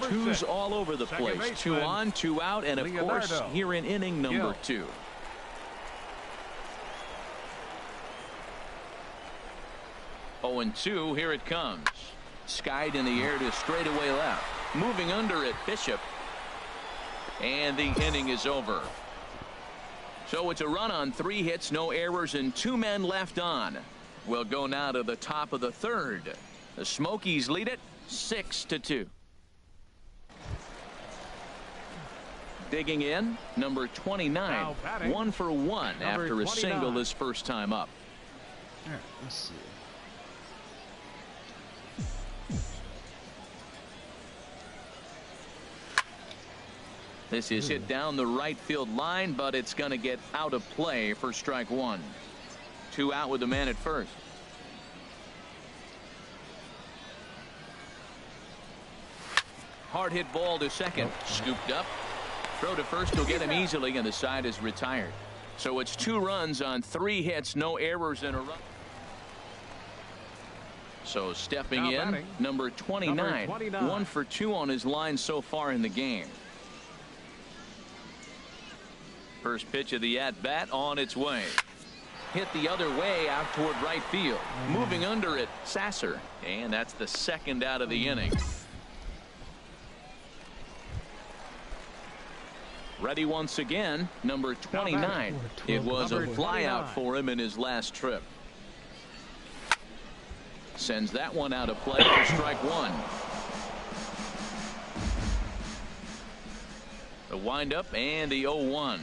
Twos all over the place. 2 on, 2 out, and of course here in inning number 2. Oh, and 2, here it comes. Skied in the air to straightaway left. Moving under it, Bishop. And the inning is over. So it's a run on 3 hits, no errors, and 2 men left on. We'll go now to the top of the 3rd. The Smokies lead it 6-2. Digging in, number 29. 1 for 1 after a single his first time up. All right, let's see. This is hit down the right field line, but it's going to get out of play for strike 1. 2 out with the man at first. Hard hit ball to second. Scooped up. Throw to first will get him easily, and the side is retired. So it's 2 runs on 3 hits, no errors in a run. So stepping in, number 29. 1 for 2 on his line so far in the game. First pitch of the at-bat on its way. Hit the other way out toward right field. Moving under it, Sasser. And that's the 2nd out of the inning. Ready once again, number 29. It was a flyout for him in his last trip. Sends that one out of play for strike 1. The windup and the 0-1.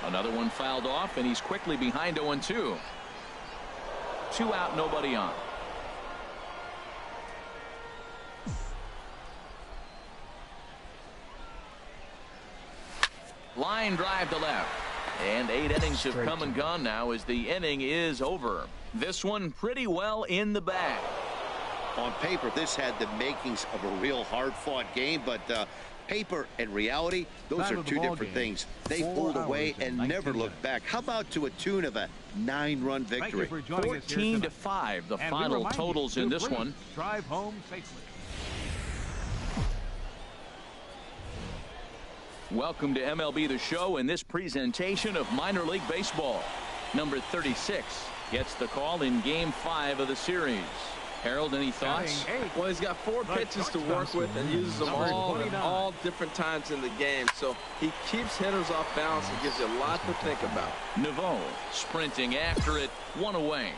Another one fouled off, and he's quickly behind 0-2. 2 out, nobody on. Line drive to left. And 8 innings have come and gone now as the inning is over. This one pretty well in the bag. On paper, this had the makings of a real hard-fought game, but paper and reality, those are 2 different things. They pulled away and never looked back. How about to a tune of a 9-run victory? 14-5, the final totals in this one. Drive home safely. Welcome to MLB The Show in this presentation of minor league baseball. Number 36 gets the call in game 5 of the series. Harold, any thoughts? Well, he's got 4 pitches to work with and uses them all at all different times in the game. So he keeps hitters off balance and gives you a lot to think about. Naveau sprinting after it, 1 away.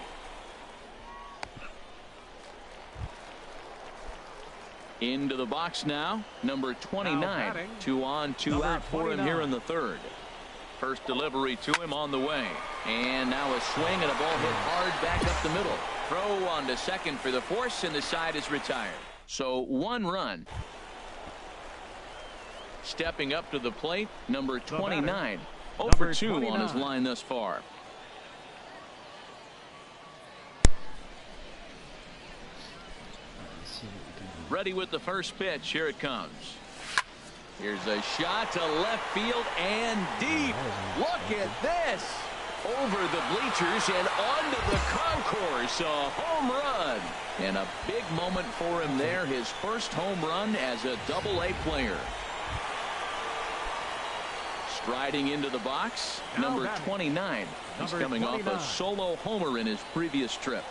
Into the box now, number 29. 2 on, 2 out for him here in the 3rd. First delivery to him on the way. And now a swing and a ball hit hard back up the middle. Throw on to second for the force, and the side is retired. So 1 run. Stepping up to the plate, number 29. 0 for 2 on his line thus far. Ready with the first pitch. Here it comes. Here's a shot to left field and deep. Look at this. Over the bleachers and onto the concourse. A home run. And a big moment for him there. His first home run as a Double-A player. Striding into the box, number 29. He's coming off a solo homer in his previous trip.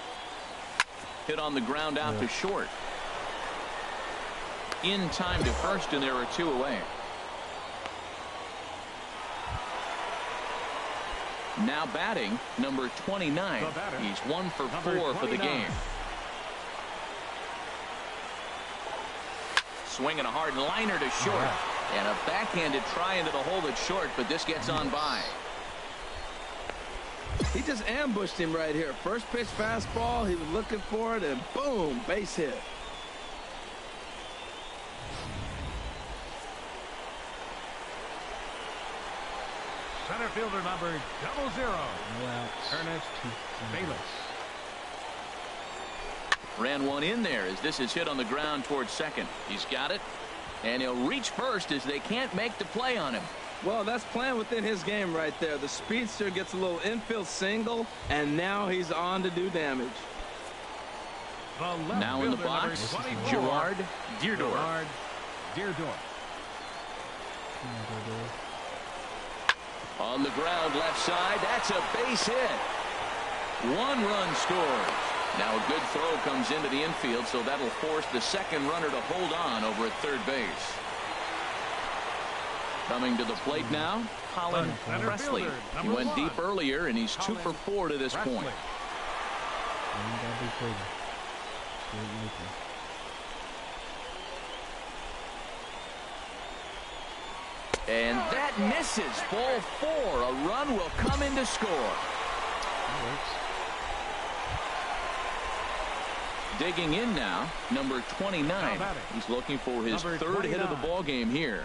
Hit on the ground out to short. In time to first, and there are 2 away. Now batting, number 29. He's 1 for 4 for the game. Swinging a hard liner to short. And a backhanded try into the hole that's short, but this gets on by. He just ambushed him right here. First pitch fastball, he was looking for it, and boom, base hit. Center fielder number 00. Ernest Bayless. Ran one in there as this is hit on the ground towards second. He's got it, and he'll reach first as they can't make the play on him. Well, that's playing within his game right there. The speedster gets a little infield single, and now he's on to do damage. Now in the box, Gerard Deardorff. On the ground left side, that's a base hit. 1 run scores. Now a good throw comes into the infield, so that'll force the second runner to hold on over at third base. Coming to the plate now, Colin Presley. He went deep earlier, and he's 2 for 4 to this point. And that misses. Ball 4. A run will come in to score. Digging in now, number 29. He's looking for his third hit of the ball game here.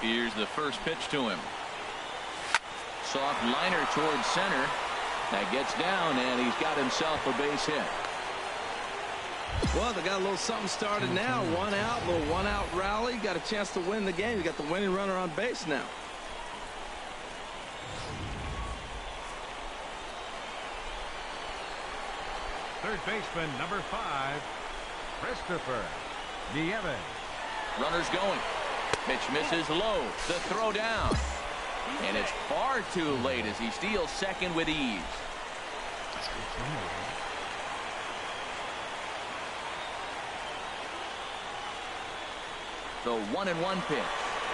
Here's the first pitch to him. Soft liner towards center. That gets down, and he's got himself a base hit. Well, they got a little something started now. 1 out, little 1-out rally. Got a chance to win the game. You got the winning runner on base now. Third baseman, number 5, Christopher Nieves. Runners going. Pitch misses low. The throw down. And it's far too late as he steals second with ease. The 1-1 pitch.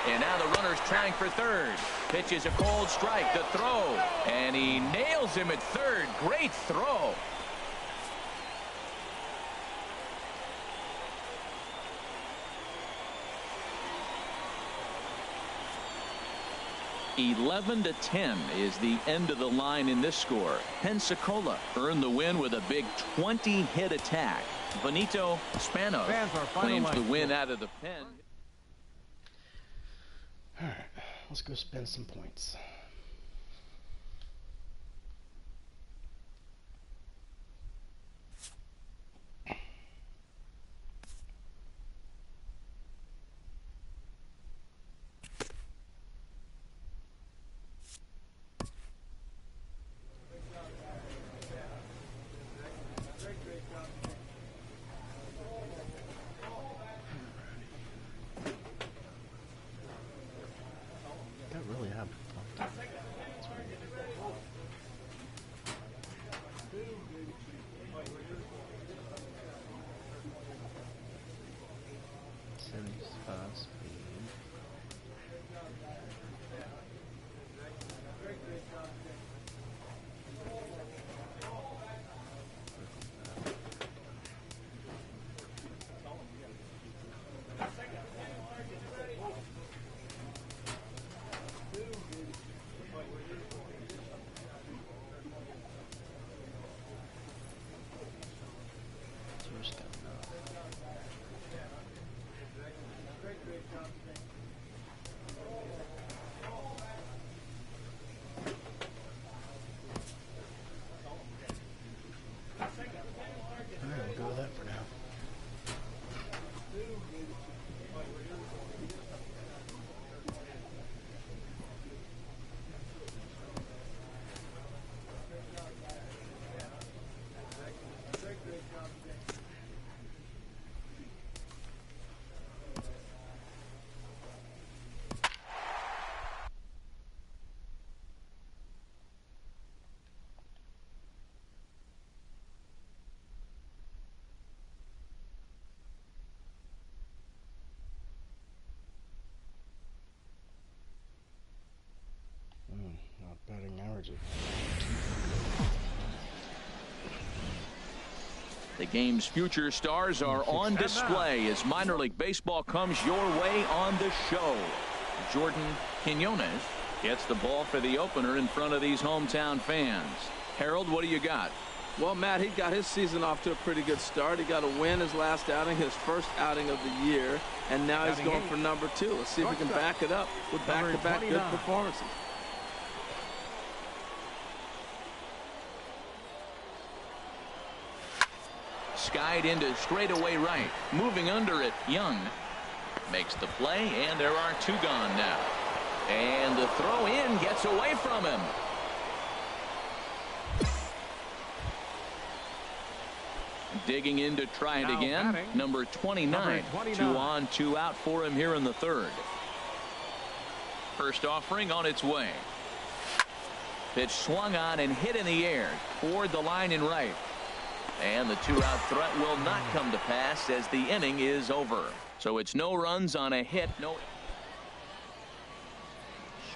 And now the runner's trying for third. Pitch is a cold strike. The throw. And he nails him at third. Great throw. (11-10) is the end of the line in this score. Pensacola earned the win with a big 20-hit attack. Benito Spanos claims the win out of the pen. All right, let's go spend some points. Batting average. The game's future stars are on display as minor league baseball comes your way on the show. Jordan Quinones gets the ball for the opener in front of these hometown fans. Harold, what do you got? Well, Matt, he got his season off to a pretty good start. He got a win his last outing, his first outing of the year, and now he's going for number 2. Let's see if we can back it up with back-to-back good performances. skied into straightaway right. Moving under it, Young makes the play, and there are 2 gone now. And the throw in gets away from him. Digging in to try it again. Number 29. 2 on, 2 out for him here in the 3rd. First offering on its way. Pitch swung on and hit in the air toward the line and right. And the 2-out threat will not come to pass as the inning is over. So it's no runs on a hit. No.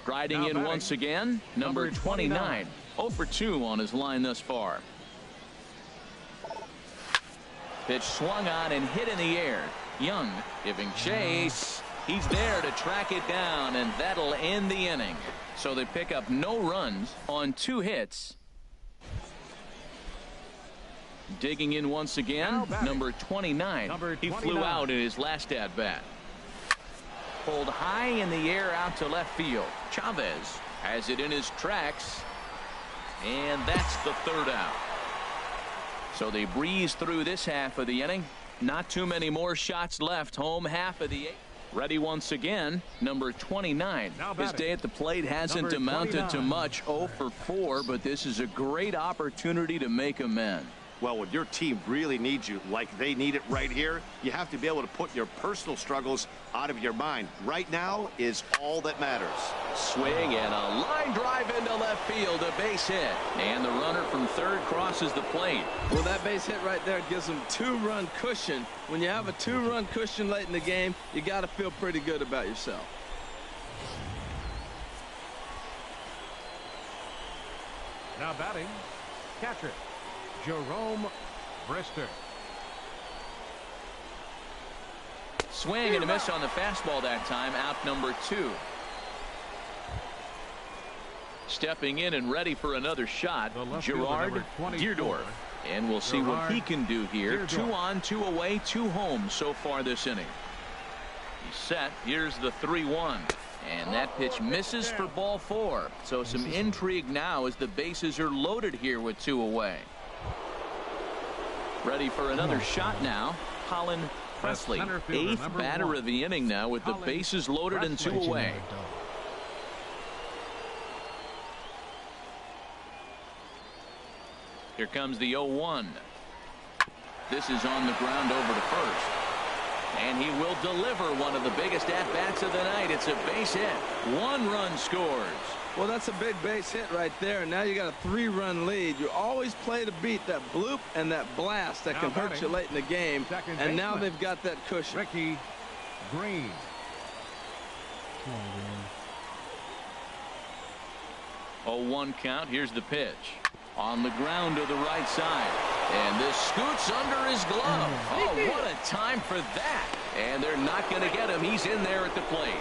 Striding in once again, number 29. 0 for 2 on his line thus far. Pitch swung on and hit in the air. Young giving chase. He's there to track it down, and that'll end the inning. So they pick up no runs on 2 hits. Digging in once again, number 29. He flew out in his last at bat. Pulled high in the air out to left field. Chavez has it in his tracks, and that's the 3rd out. So they breeze through this half of the inning. Not too many more shots left. Home half of the 8th. Ready once again, number 29. His day at the plate hasn't amounted to much. 0 for 4, but this is a great opportunity to make amends. Well, when your team really needs you, like they need it right here, you have to be able to put your personal struggles out of your mind. Right now is all that matters. Swing and a line drive into left field, a base hit. And the runner from 3rd crosses the plate. Well, that base hit right there gives them 2-run cushion. When you have a 2-run cushion late in the game, you got to feel pretty good about yourself. Now batting, catcher Jerome Brister. Swing and a miss on the fastball that time. Out number 2. Stepping in and ready for another shot, Gerard Deardorff. And we'll see what he can do here. 2 on, 2 away, 2 home so far this inning. He's set. Here's the 3-1. And that pitch misses for ball 4. So some intrigue now as the bases are loaded here with 2 away. Ready for another shot now. Colin Presley, 8th batter of the inning now with the bases loaded and 2 away. Here comes the 0-1. This is on the ground over to first. And he will deliver one of the biggest at-bats of the night. It's a base hit. 1 run scores. Well, that's a big base hit right there. And now you got a 3-run lead. You always play to beat that bloop and that blast that can hurt you late in the game. And now they've got that cushion. Ricky Green. Come on, Green. 0-1 count. Here's the pitch. On the ground to the right side. And this scoots under his glove. Oh, what a time for that. And they're not going to get him. He's in there at the plate.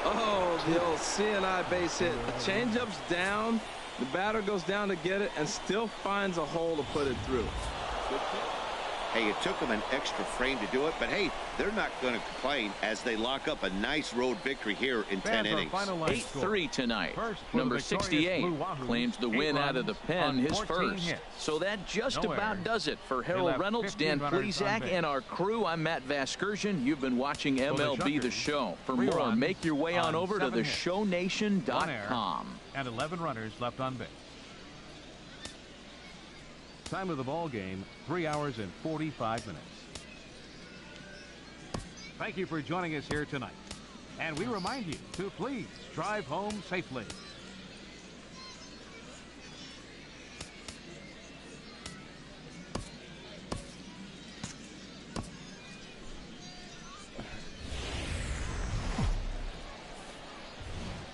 Oh, the old CNI base hit. The changeup's down. The batter goes down to get it and still finds a hole to put it through. Good pitch. Hey, it took them an extra frame to do it, but hey, they're not going to complain as they lock up a nice road victory here in 10 innings. 8-3 tonight. Number 68 claims the win out of the pen, his first. So that just about does it for Harold Reynolds, Dan Plesac, and our crew. I'm Matt Vasgersian. You've been watching MLB The Show. For more, make your way on over to theshownation.com. And 11 runners left on base. Time of the ball game, 3 hours and 45 minutes. Thank you for joining us here tonight. And we remind you to please drive home safely.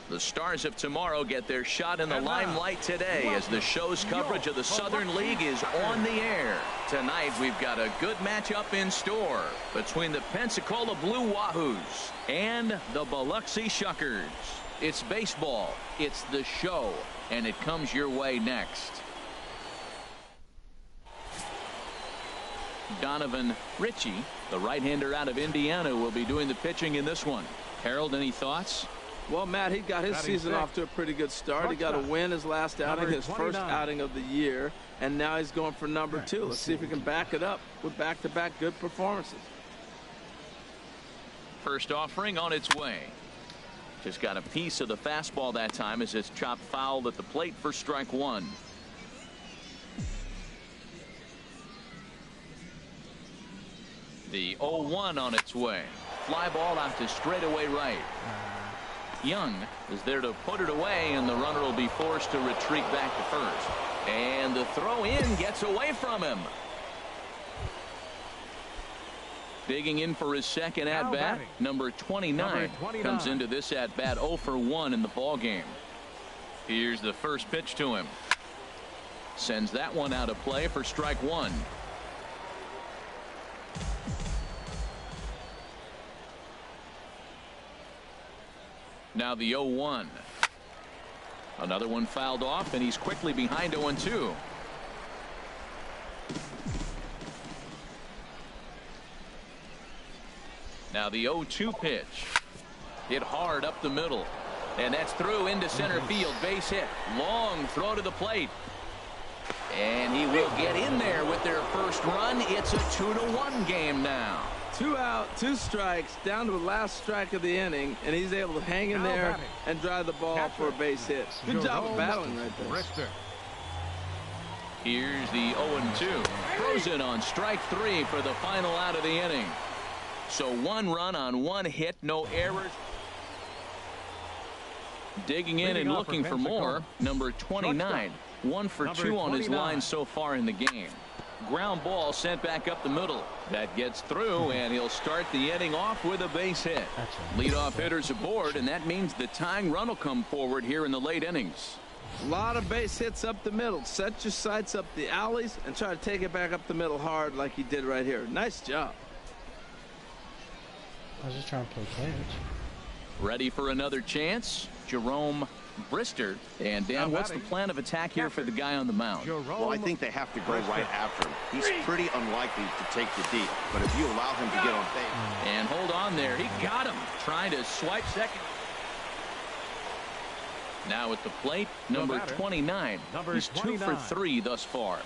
The Stars of tomorrow get their shot in the limelight today as the show's coverage of the Southern League is on the air. Tonight we've got a good matchup in store between the Pensacola Blue Wahoos and the Biloxi Shuckers. It's baseball, it's the show, and it comes your way next. Donovan Ritchie, the right-hander out of Indiana, will be doing the pitching in this one. Harold, any thoughts? Well, Matt, he got his season off to a pretty good start. He got a win his last outing, his first outing of the year, and now he's going for number 2. Let's see if he can back it up with back-to-back good performances. First offering on its way. Just got a piece of the fastball that time as it's chopped foul at the plate for strike 1. The 0-1 on its way. Fly ball out to straightaway right. Young is there to put it away, and the runner will be forced to retreat back to first. And the throw in gets away from him. Digging in for his second at-bat, number 29 comes into this at-bat 0 for 1 in the ball game. Here's the first pitch to him. Sends that one out of play for strike 1. Now the 0-1. Another one fouled off, and he's quickly behind 0-2. Now the 0-2 pitch. Hit hard up the middle. And that's through into center field. Base hit. Long throw to the plate. And he will get in there with their first run. It's a 2-1 game now. 2 out, 2 strikes, down to the last strike of the inning, and he's able to hang in there and drive the ball for a base hit. Good job of battling right there. Here's the 0-2. Throws it on strike 3 for the final out of the inning. So 1 run on 1 hit, no errors. Digging in and looking for more, number 29. 1 for 2 on his line so far in the game. Ground ball sent back up the middle. That gets through, and he'll start the inning off with a base hit. Leadoff hitters aboard, and that means the tying run will come forward here in the late innings. A lot of base hits up the middle. Set your sights up the alleys and try to take it back up the middle hard like he did right here. Nice job. I was just trying to play catch. Ready for another chance? Jerome Brister. And Dan, what's the plan of attack here for the guy on the mound? Well, I think they have to go right after him. He's pretty unlikely to take you deep, but if you allow him to get on base. And hold on there. He got him. Trying to swipe second. Now at the plate, number 29. He's 2 for 3 thus far.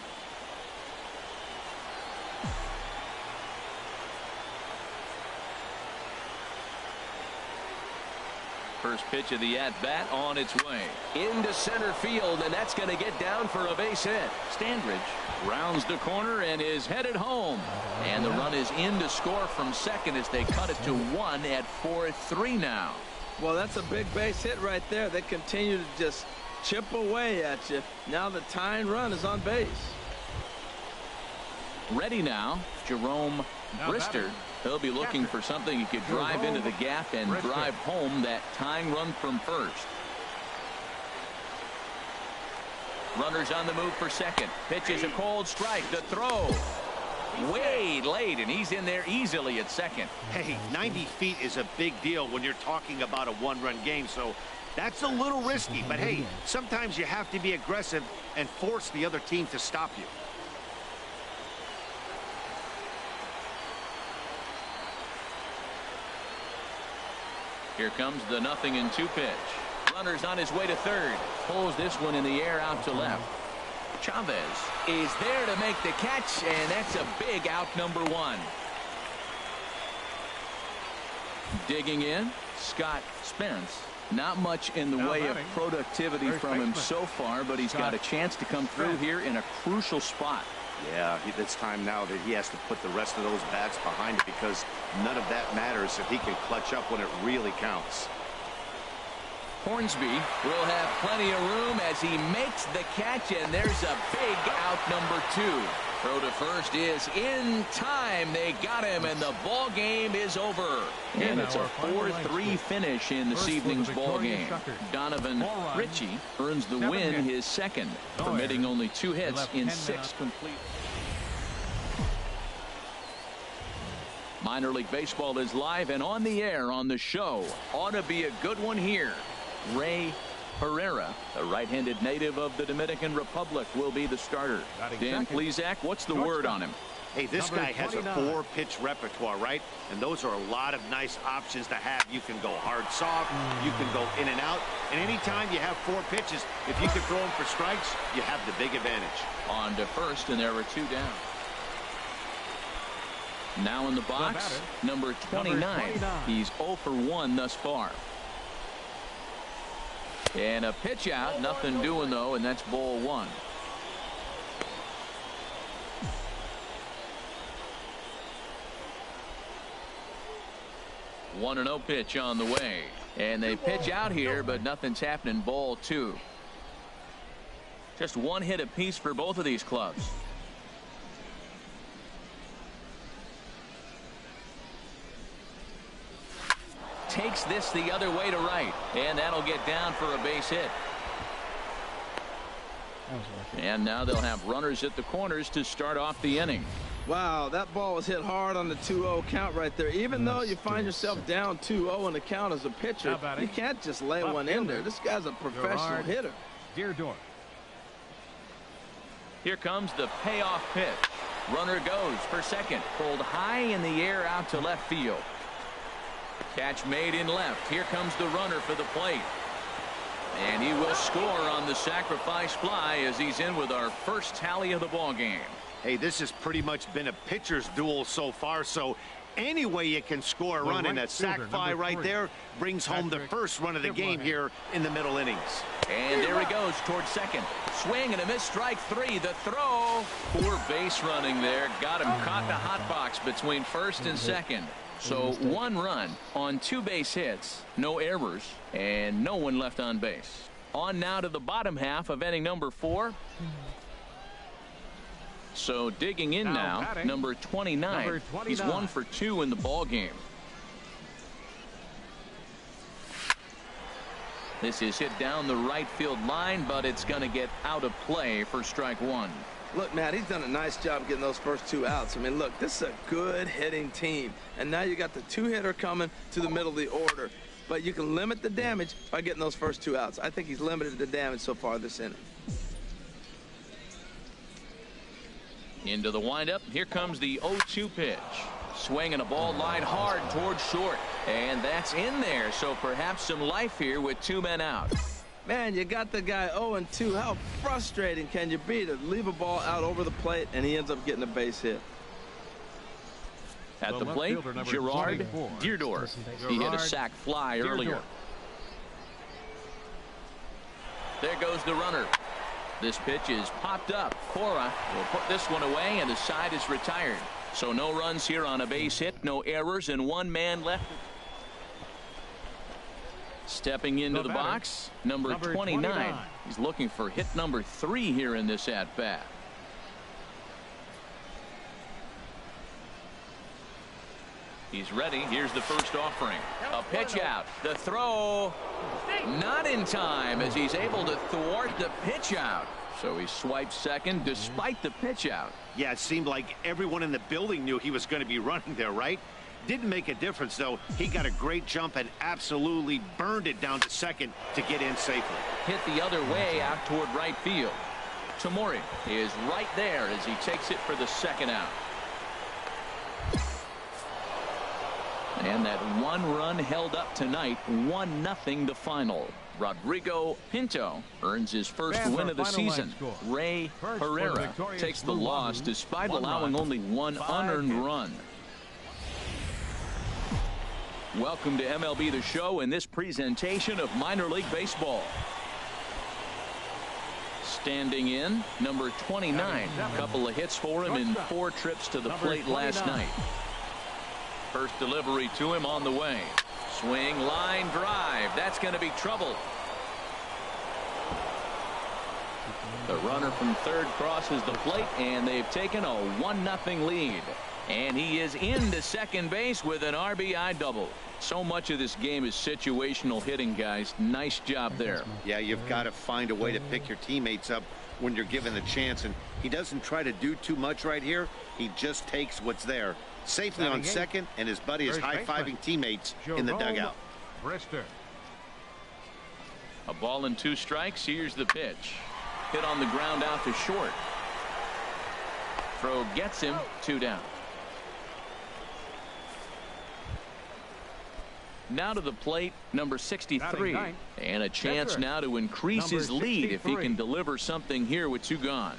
First pitch of the at-bat on its way. Into center field, and that's going to get down for a base hit. Standridge rounds the corner and is headed home. And the run is in to score from second as they cut it to 1 at 4-3 now. Well, that's a big base hit right there. They continue to just chip away at you. Now the tying run is on base. Ready now, Jerome Brister. He'll be looking for something he could drive into the gap and drive home that tying run from first. Runners on the move for second. Pitch is a cold strike. The throw way late, and he's in there easily at second. Hey, 90 feet is a big deal when you're talking about a one-run game, so that's a little risky. But hey, sometimes you have to be aggressive and force the other team to stop you. Here comes the 0-2 pitch. Runner's on his way to third. Pulls this one in the air out to left. Chavez is there to make the catch, and that's a big out, number 1. Digging in, Scott Spence. Not much in the way of productivity from him so far, but he's got a chance to come through here in a crucial spot. Yeah, it's time now that he has to put the rest of those bats behind it, because none of that matters if he can clutch up when it really counts. Hornsby will have plenty of room as he makes the catch, and there's a big out, number 2. Throw to first is in time. They got him, and the ball game is over. And it's a 4-3 finish in this evening's ball game. Donovan Ritchie earns the win, his second, permitting only 2 hits in 6 complete. Minor League Baseball is live and on the air on the show. Ought to be a good one here. Ray Herrera, a right-handed native of the Dominican Republic, will be the starter. Dan Plesac, what's the word on him? Hey, this guy has a 4-pitch repertoire, right? And those are a lot of nice options to have. You can go hard, soft. You can go in and out. And anytime you have 4 pitches, if you can throw them for strikes, you have the big advantage. On to first, and there were 2 down. Now in the box, number 29. He's 0 for 1 thus far. And a pitch out, nothing doing though, and that's ball 1. 1-0 pitch on the way, and they pitch out here, but nothing's happening. Ball 2. Just 1 hit apiece for both of these clubs. Takes this the other way to right, and that'll get down for a base hit. And now they'll have runners at the corners to start off the inning. Wow, that ball was hit hard on the 2-0 count right there. Even though you find yourself down 2-0 in the count as a pitcher, you can't just lay one in there. This guy's a professional hitter. Dierdorf. Here comes the payoff pitch. Runner goes for second. Pulled high in the air out to left field. Catch made in left. Here comes the runner for the plate. And he will score on the sacrifice fly as he's in with our first tally of the ball game. Hey, this has pretty much been a pitcher's duel so far, so any way you can score a run, and that sac fly right there brings home the first run of the game here in the middle innings. And there he goes towards second. Swing and a miss, strike 3. The throw. Poor base running there. Got him caught in a hot box between first and second. So 1 run on 2 base hits, no errors, and no one left on base. On now to the bottom half of inning number 4. So digging in now, number 29. He's 1 for 2 in the ball game. This is hit down the right field line, but it's going to get out of play for strike 1. Look, Matt, he's done a nice job getting those first 2 outs. I mean, look, this is a good hitting team. And now you got the 2-hitter coming to the middle of the order. But you can limit the damage by getting those first 2 outs. I think he's limited the damage so far this inning. Into the windup. Here comes the 0-2 pitch. Swinging a ball line hard towards short. And that's in there. So perhaps some life here with 2 men out. Man, you got the guy 0-2. How frustrating can you be to leave a ball out over the plate and he ends up getting a base hit? At the plate, Gerard Dierdorf. He hit a sac fly earlier. There goes the runner. This pitch is popped up. Cora will put this one away, and the side is retired. So no runs here on a base hit, no errors, and 1 man left. Stepping into the box, number 29. He's looking for hit number 3 here in this at-bat. He's ready. Here's the first offering. A pitch out. The throw not in time as he's able to thwart the pitch out. So he swipes second despite the pitch out. Yeah, it seemed like everyone in the building knew he was going to be running there, right? Didn't make a difference, though. He got a great jump and absolutely burned it down to second to get in safely. Hit the other way out toward right field. Tamori is right there as he takes it for the second out. And that 1 run held up tonight, 1-0 the final. Rodrigo Pinto earns his first win of the season. Ray Herrera takes the loss despite allowing only 1 unearned run. Welcome to MLB The Show in this presentation of minor league baseball. Standing in, number 29. A couple of hits for him in 4 trips to the plate last night. First delivery to him on the way. Swing, line drive. That's going to be trouble. The runner from third crosses the plate, and they've taken a 1-0 lead. And he is into second base with an RBI double. So much of this game is situational hitting, guys. Nice job there. Yeah, you've got to find a way to pick your teammates up when you're given the chance. And he doesn't try to do too much right here. He just takes what's there. Safely on second, and his buddy is high-fiving teammates in the dugout. A ball and 2 strikes. Here's the pitch. Hit on the ground out to short. Throw gets him 2 down. Now to the plate, number 63. And a chance now to increase his lead if he can deliver something here with 2 gone.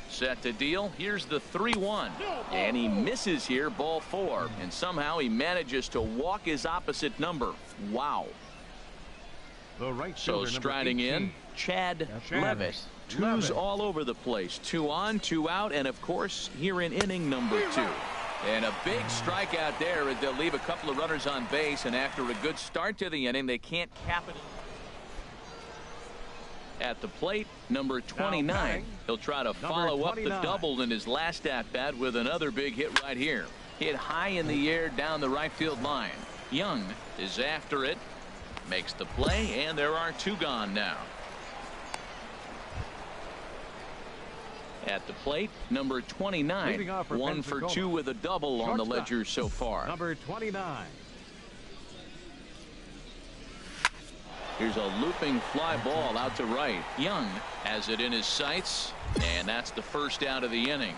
Set to deal. Here's the 3-1. And he misses here, ball 4. And somehow he manages to walk his opposite number. Wow. So striding in, Chad Levitt. 2s all over the place. 2 on, 2 out, and of course here in inning number 2. And a big strikeout there as they'll leave a couple of runners on base, and after a good start to the inning, they can't cap it. At the plate, number 29. He'll try to follow up the double in his last at-bat with another big hit right here. Hit high in the air down the right field line. Young is after it, makes the play, and there are 2 gone now. At the plate, number 29. 1 for 2 with a double on the ledger so far. Number 29. Here's a looping fly ball out to right. Young has it in his sights, and that's the first out of the inning.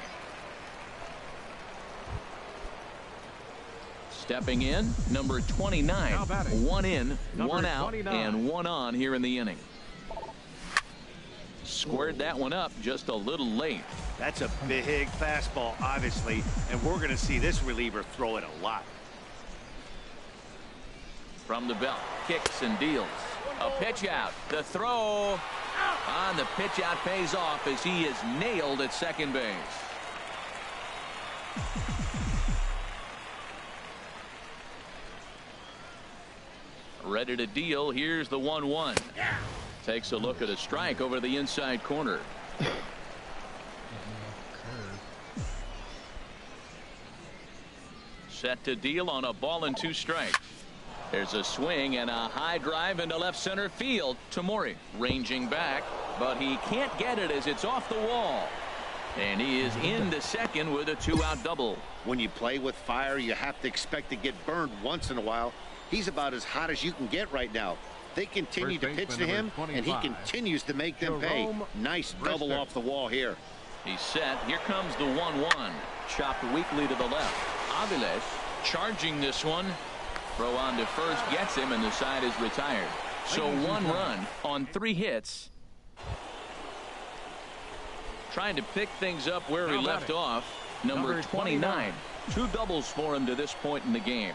Stepping in, number 29. 1 in, 1 out, and 1 on here in the inning. Squared that one up just a little late. That's a big fastball, obviously, and we're going to see this reliever throw it a lot. From the belt, kicks and deals. A pitch out. The throw on the pitch out pays off as he is nailed at second base. Ready to deal. Here's the 1-1. Takes a look at a strike over the inside corner. Set to deal on a ball and 2 strikes. There's a swing and a high drive into left center field. Tamori ranging back, but he can't get it as it's off the wall. And he is into second with a 2-out double. When you play with fire, you have to expect to get burned once in a while. He's about as hot as you can get right now. They continue to pitch to him, and he continues to make them pay. Nice double off the wall here. He's set. Here comes the 1-1. Chopped weakly to the left. Aviles charging this one. Throw on to first gets him, and the side is retired. So 1 run on 3 hits. Trying to pick things up where he left off. Number 29. 2 doubles for him to this point in the game.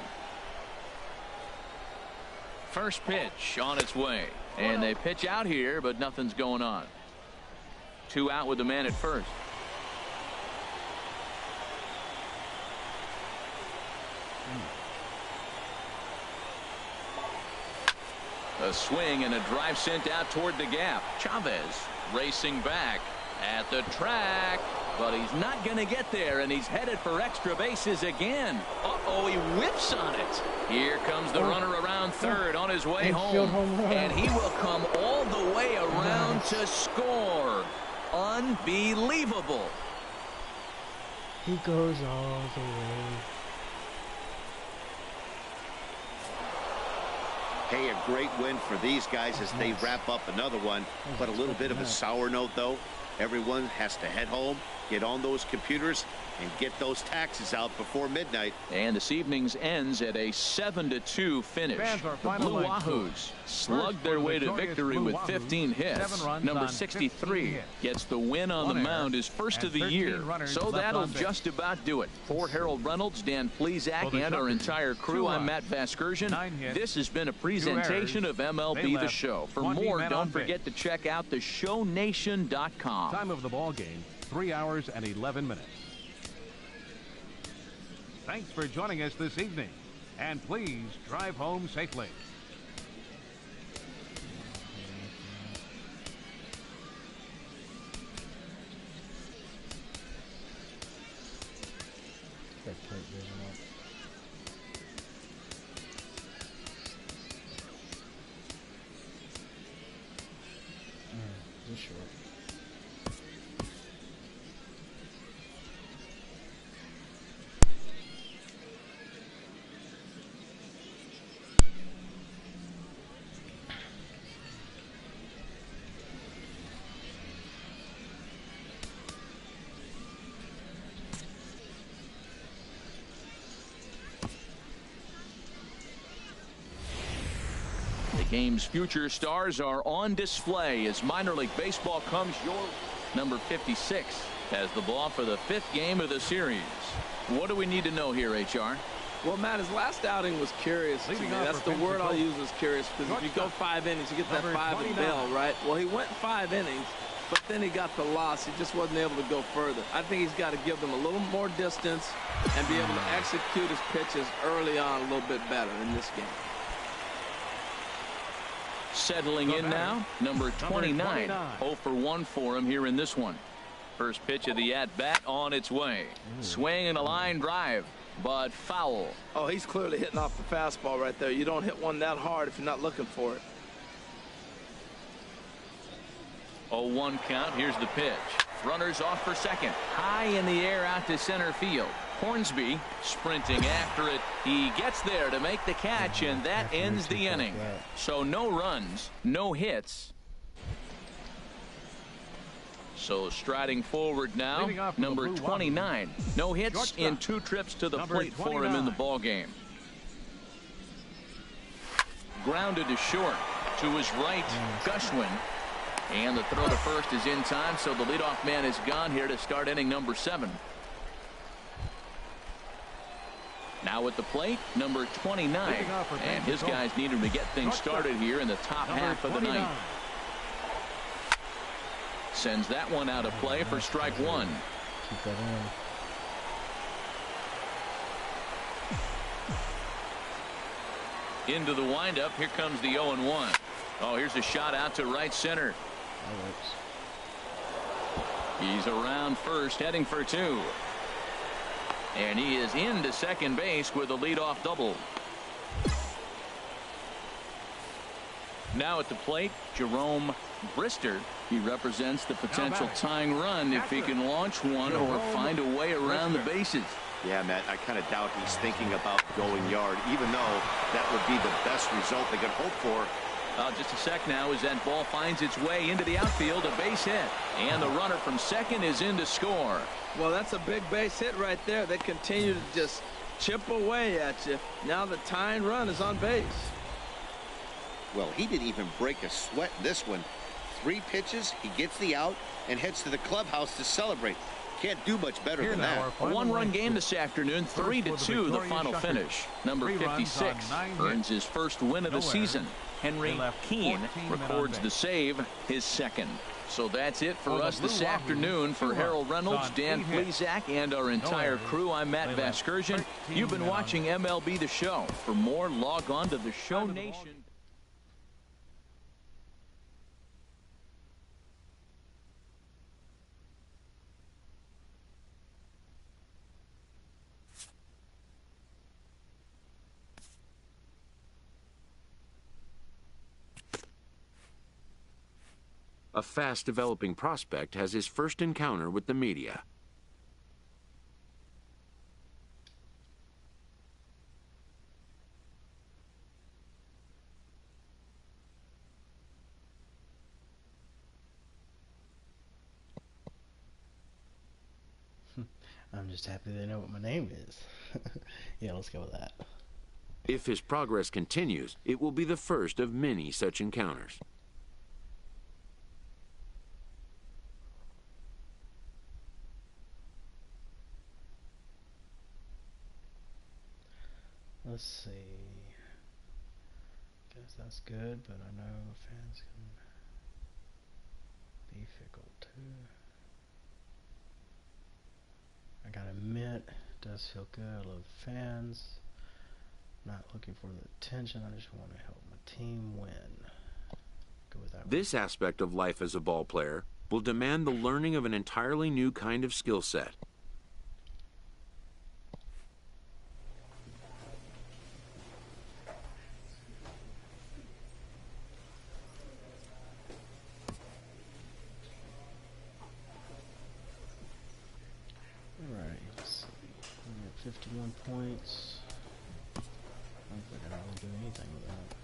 First pitch on its way, and they pitch out here, but nothing's going on. 2 out with the man at first. A swing and a drive sent out toward the gap. Chavez racing back at the track, but he's not going to get there, and he's headed for extra bases again. Uh-oh, he whips on it. Here comes the runner around third on his way home, and he will come all the way around to score. Unbelievable. He goes all the way. Hey, a great win for these guys as they wrap up another one, but a little bit of a sour note, though. Everyone has to head home, get on those computers, and get those taxes out before midnight. And this evening's ends at a 7-2 finish. The Blue Wahoos slugged their way to victory with 15 hits. Number 63 gets the win on the mound, his first of the year. So that'll just about do it. For Harold Reynolds, Dan Plesac, and our entire crew, I'm Matt Vasgersian. This has been a presentation of MLB The Show. For more, don't forget to check out theshownation.com. Time of the ball game, 3 hours and 11 minutes. Thanks for joining us this evening, and please drive home safely. Sure. Game's future stars are on display as minor league baseball comes your number 56 has the ball for the 5th game of the series. What do we need to know here, HR? Well, Matt, his last outing was curious to me. That's the word I'll use, is curious, because if you go 5 innings, you get that 5 and bail, right? Well, he went 5 innings, but then he got the loss. He just wasn't able to go further. I think he's got to give them a little more distance and be able to execute his pitches early on a little bit better in this game. Settling in now, number 29. 0 for 1 for him here in this one. First pitch of the at-bat on its way. Swing and a line drive, but foul. Oh, he's clearly hitting off the fastball right there. You don't hit one that hard if you're not looking for it. 0-1 count. Here's the pitch. Runners off for second. High in the air out to center field. Hornsby sprinting after it. He gets there to make the catch, and that ends the inning. So no runs, no hits. So striding forward now, number 29. No hits in 2 trips to the plate for him in the ball game. Grounded to short. To his right, Gushwin. And the throw to first is in time, so the leadoff man is gone here to start inning number 7. Now at the plate, number 29. And his guys need him to get things started here in the top half of the ninth. Sends that one out of play for strike 1. Keep that in. Into the windup. Here comes the 0-1. Oh, here's a shot out to right center. That works. He's around first, heading for 2. And he is into second base with a leadoff double. Now at the plate, Jerome Brister. He represents the potential tying run if he can launch one or find a way around the bases. Yeah, Matt, I kind of doubt he's thinking about going yard, even though that would be the best result they could hope for. Just a sec now as that ball finds its way into the outfield, a base hit. And the runner from second is in to score. Well, that's a big base hit right there. They continue to just chip away at you. Now the tying run is on base. Well, he didn't even break a sweat in this one. 3 pitches, he gets the out and heads to the clubhouse to celebrate. Can't do much better than that. A 1-run game this afternoon, 3-2 the final finish. Number 56 earns his first win of the season. Henry Keene records the save, his second. So that's it for us this afternoon. For Harold Reynolds, Dan Plesac, and our entire crew, I'm Matt Vasgersian. You've been watching MLB The Show. For more, log on to the Show Nation. A fast-developing prospect has his first encounter with the media. I'm just happy they know what my name is. Yeah, let's go with that. If his progress continues, it will be the first of many such encounters. Let's see. Guess that's good, but I know fans can be fickle too. I gotta admit, it does feel good. I love fans. I'm not looking for the attention. I just want to help my team win. Go with that. This aspect of life as a ball player will demand the learning of an entirely new kind of skill set. Alright, let's see. We got 51 points. I don't think I can really do anything with that.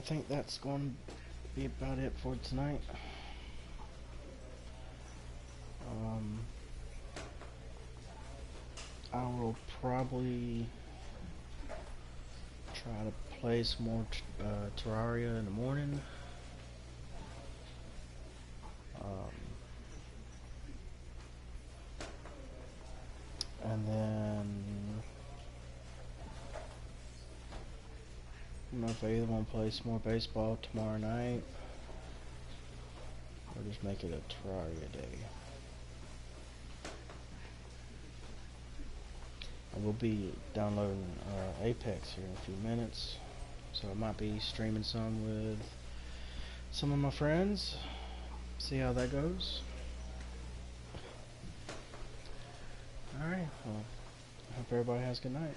think that's going to be about it for tonight. I will probably try to play some more Terraria in the morning. And then I don't know if I either want to play some more baseball tomorrow night or just make it a Terraria day. I will be downloading Apex here in a few minutes, so I might be streaming some with some of my friends. See how that goes. Alright, well, I hope everybody has a good night.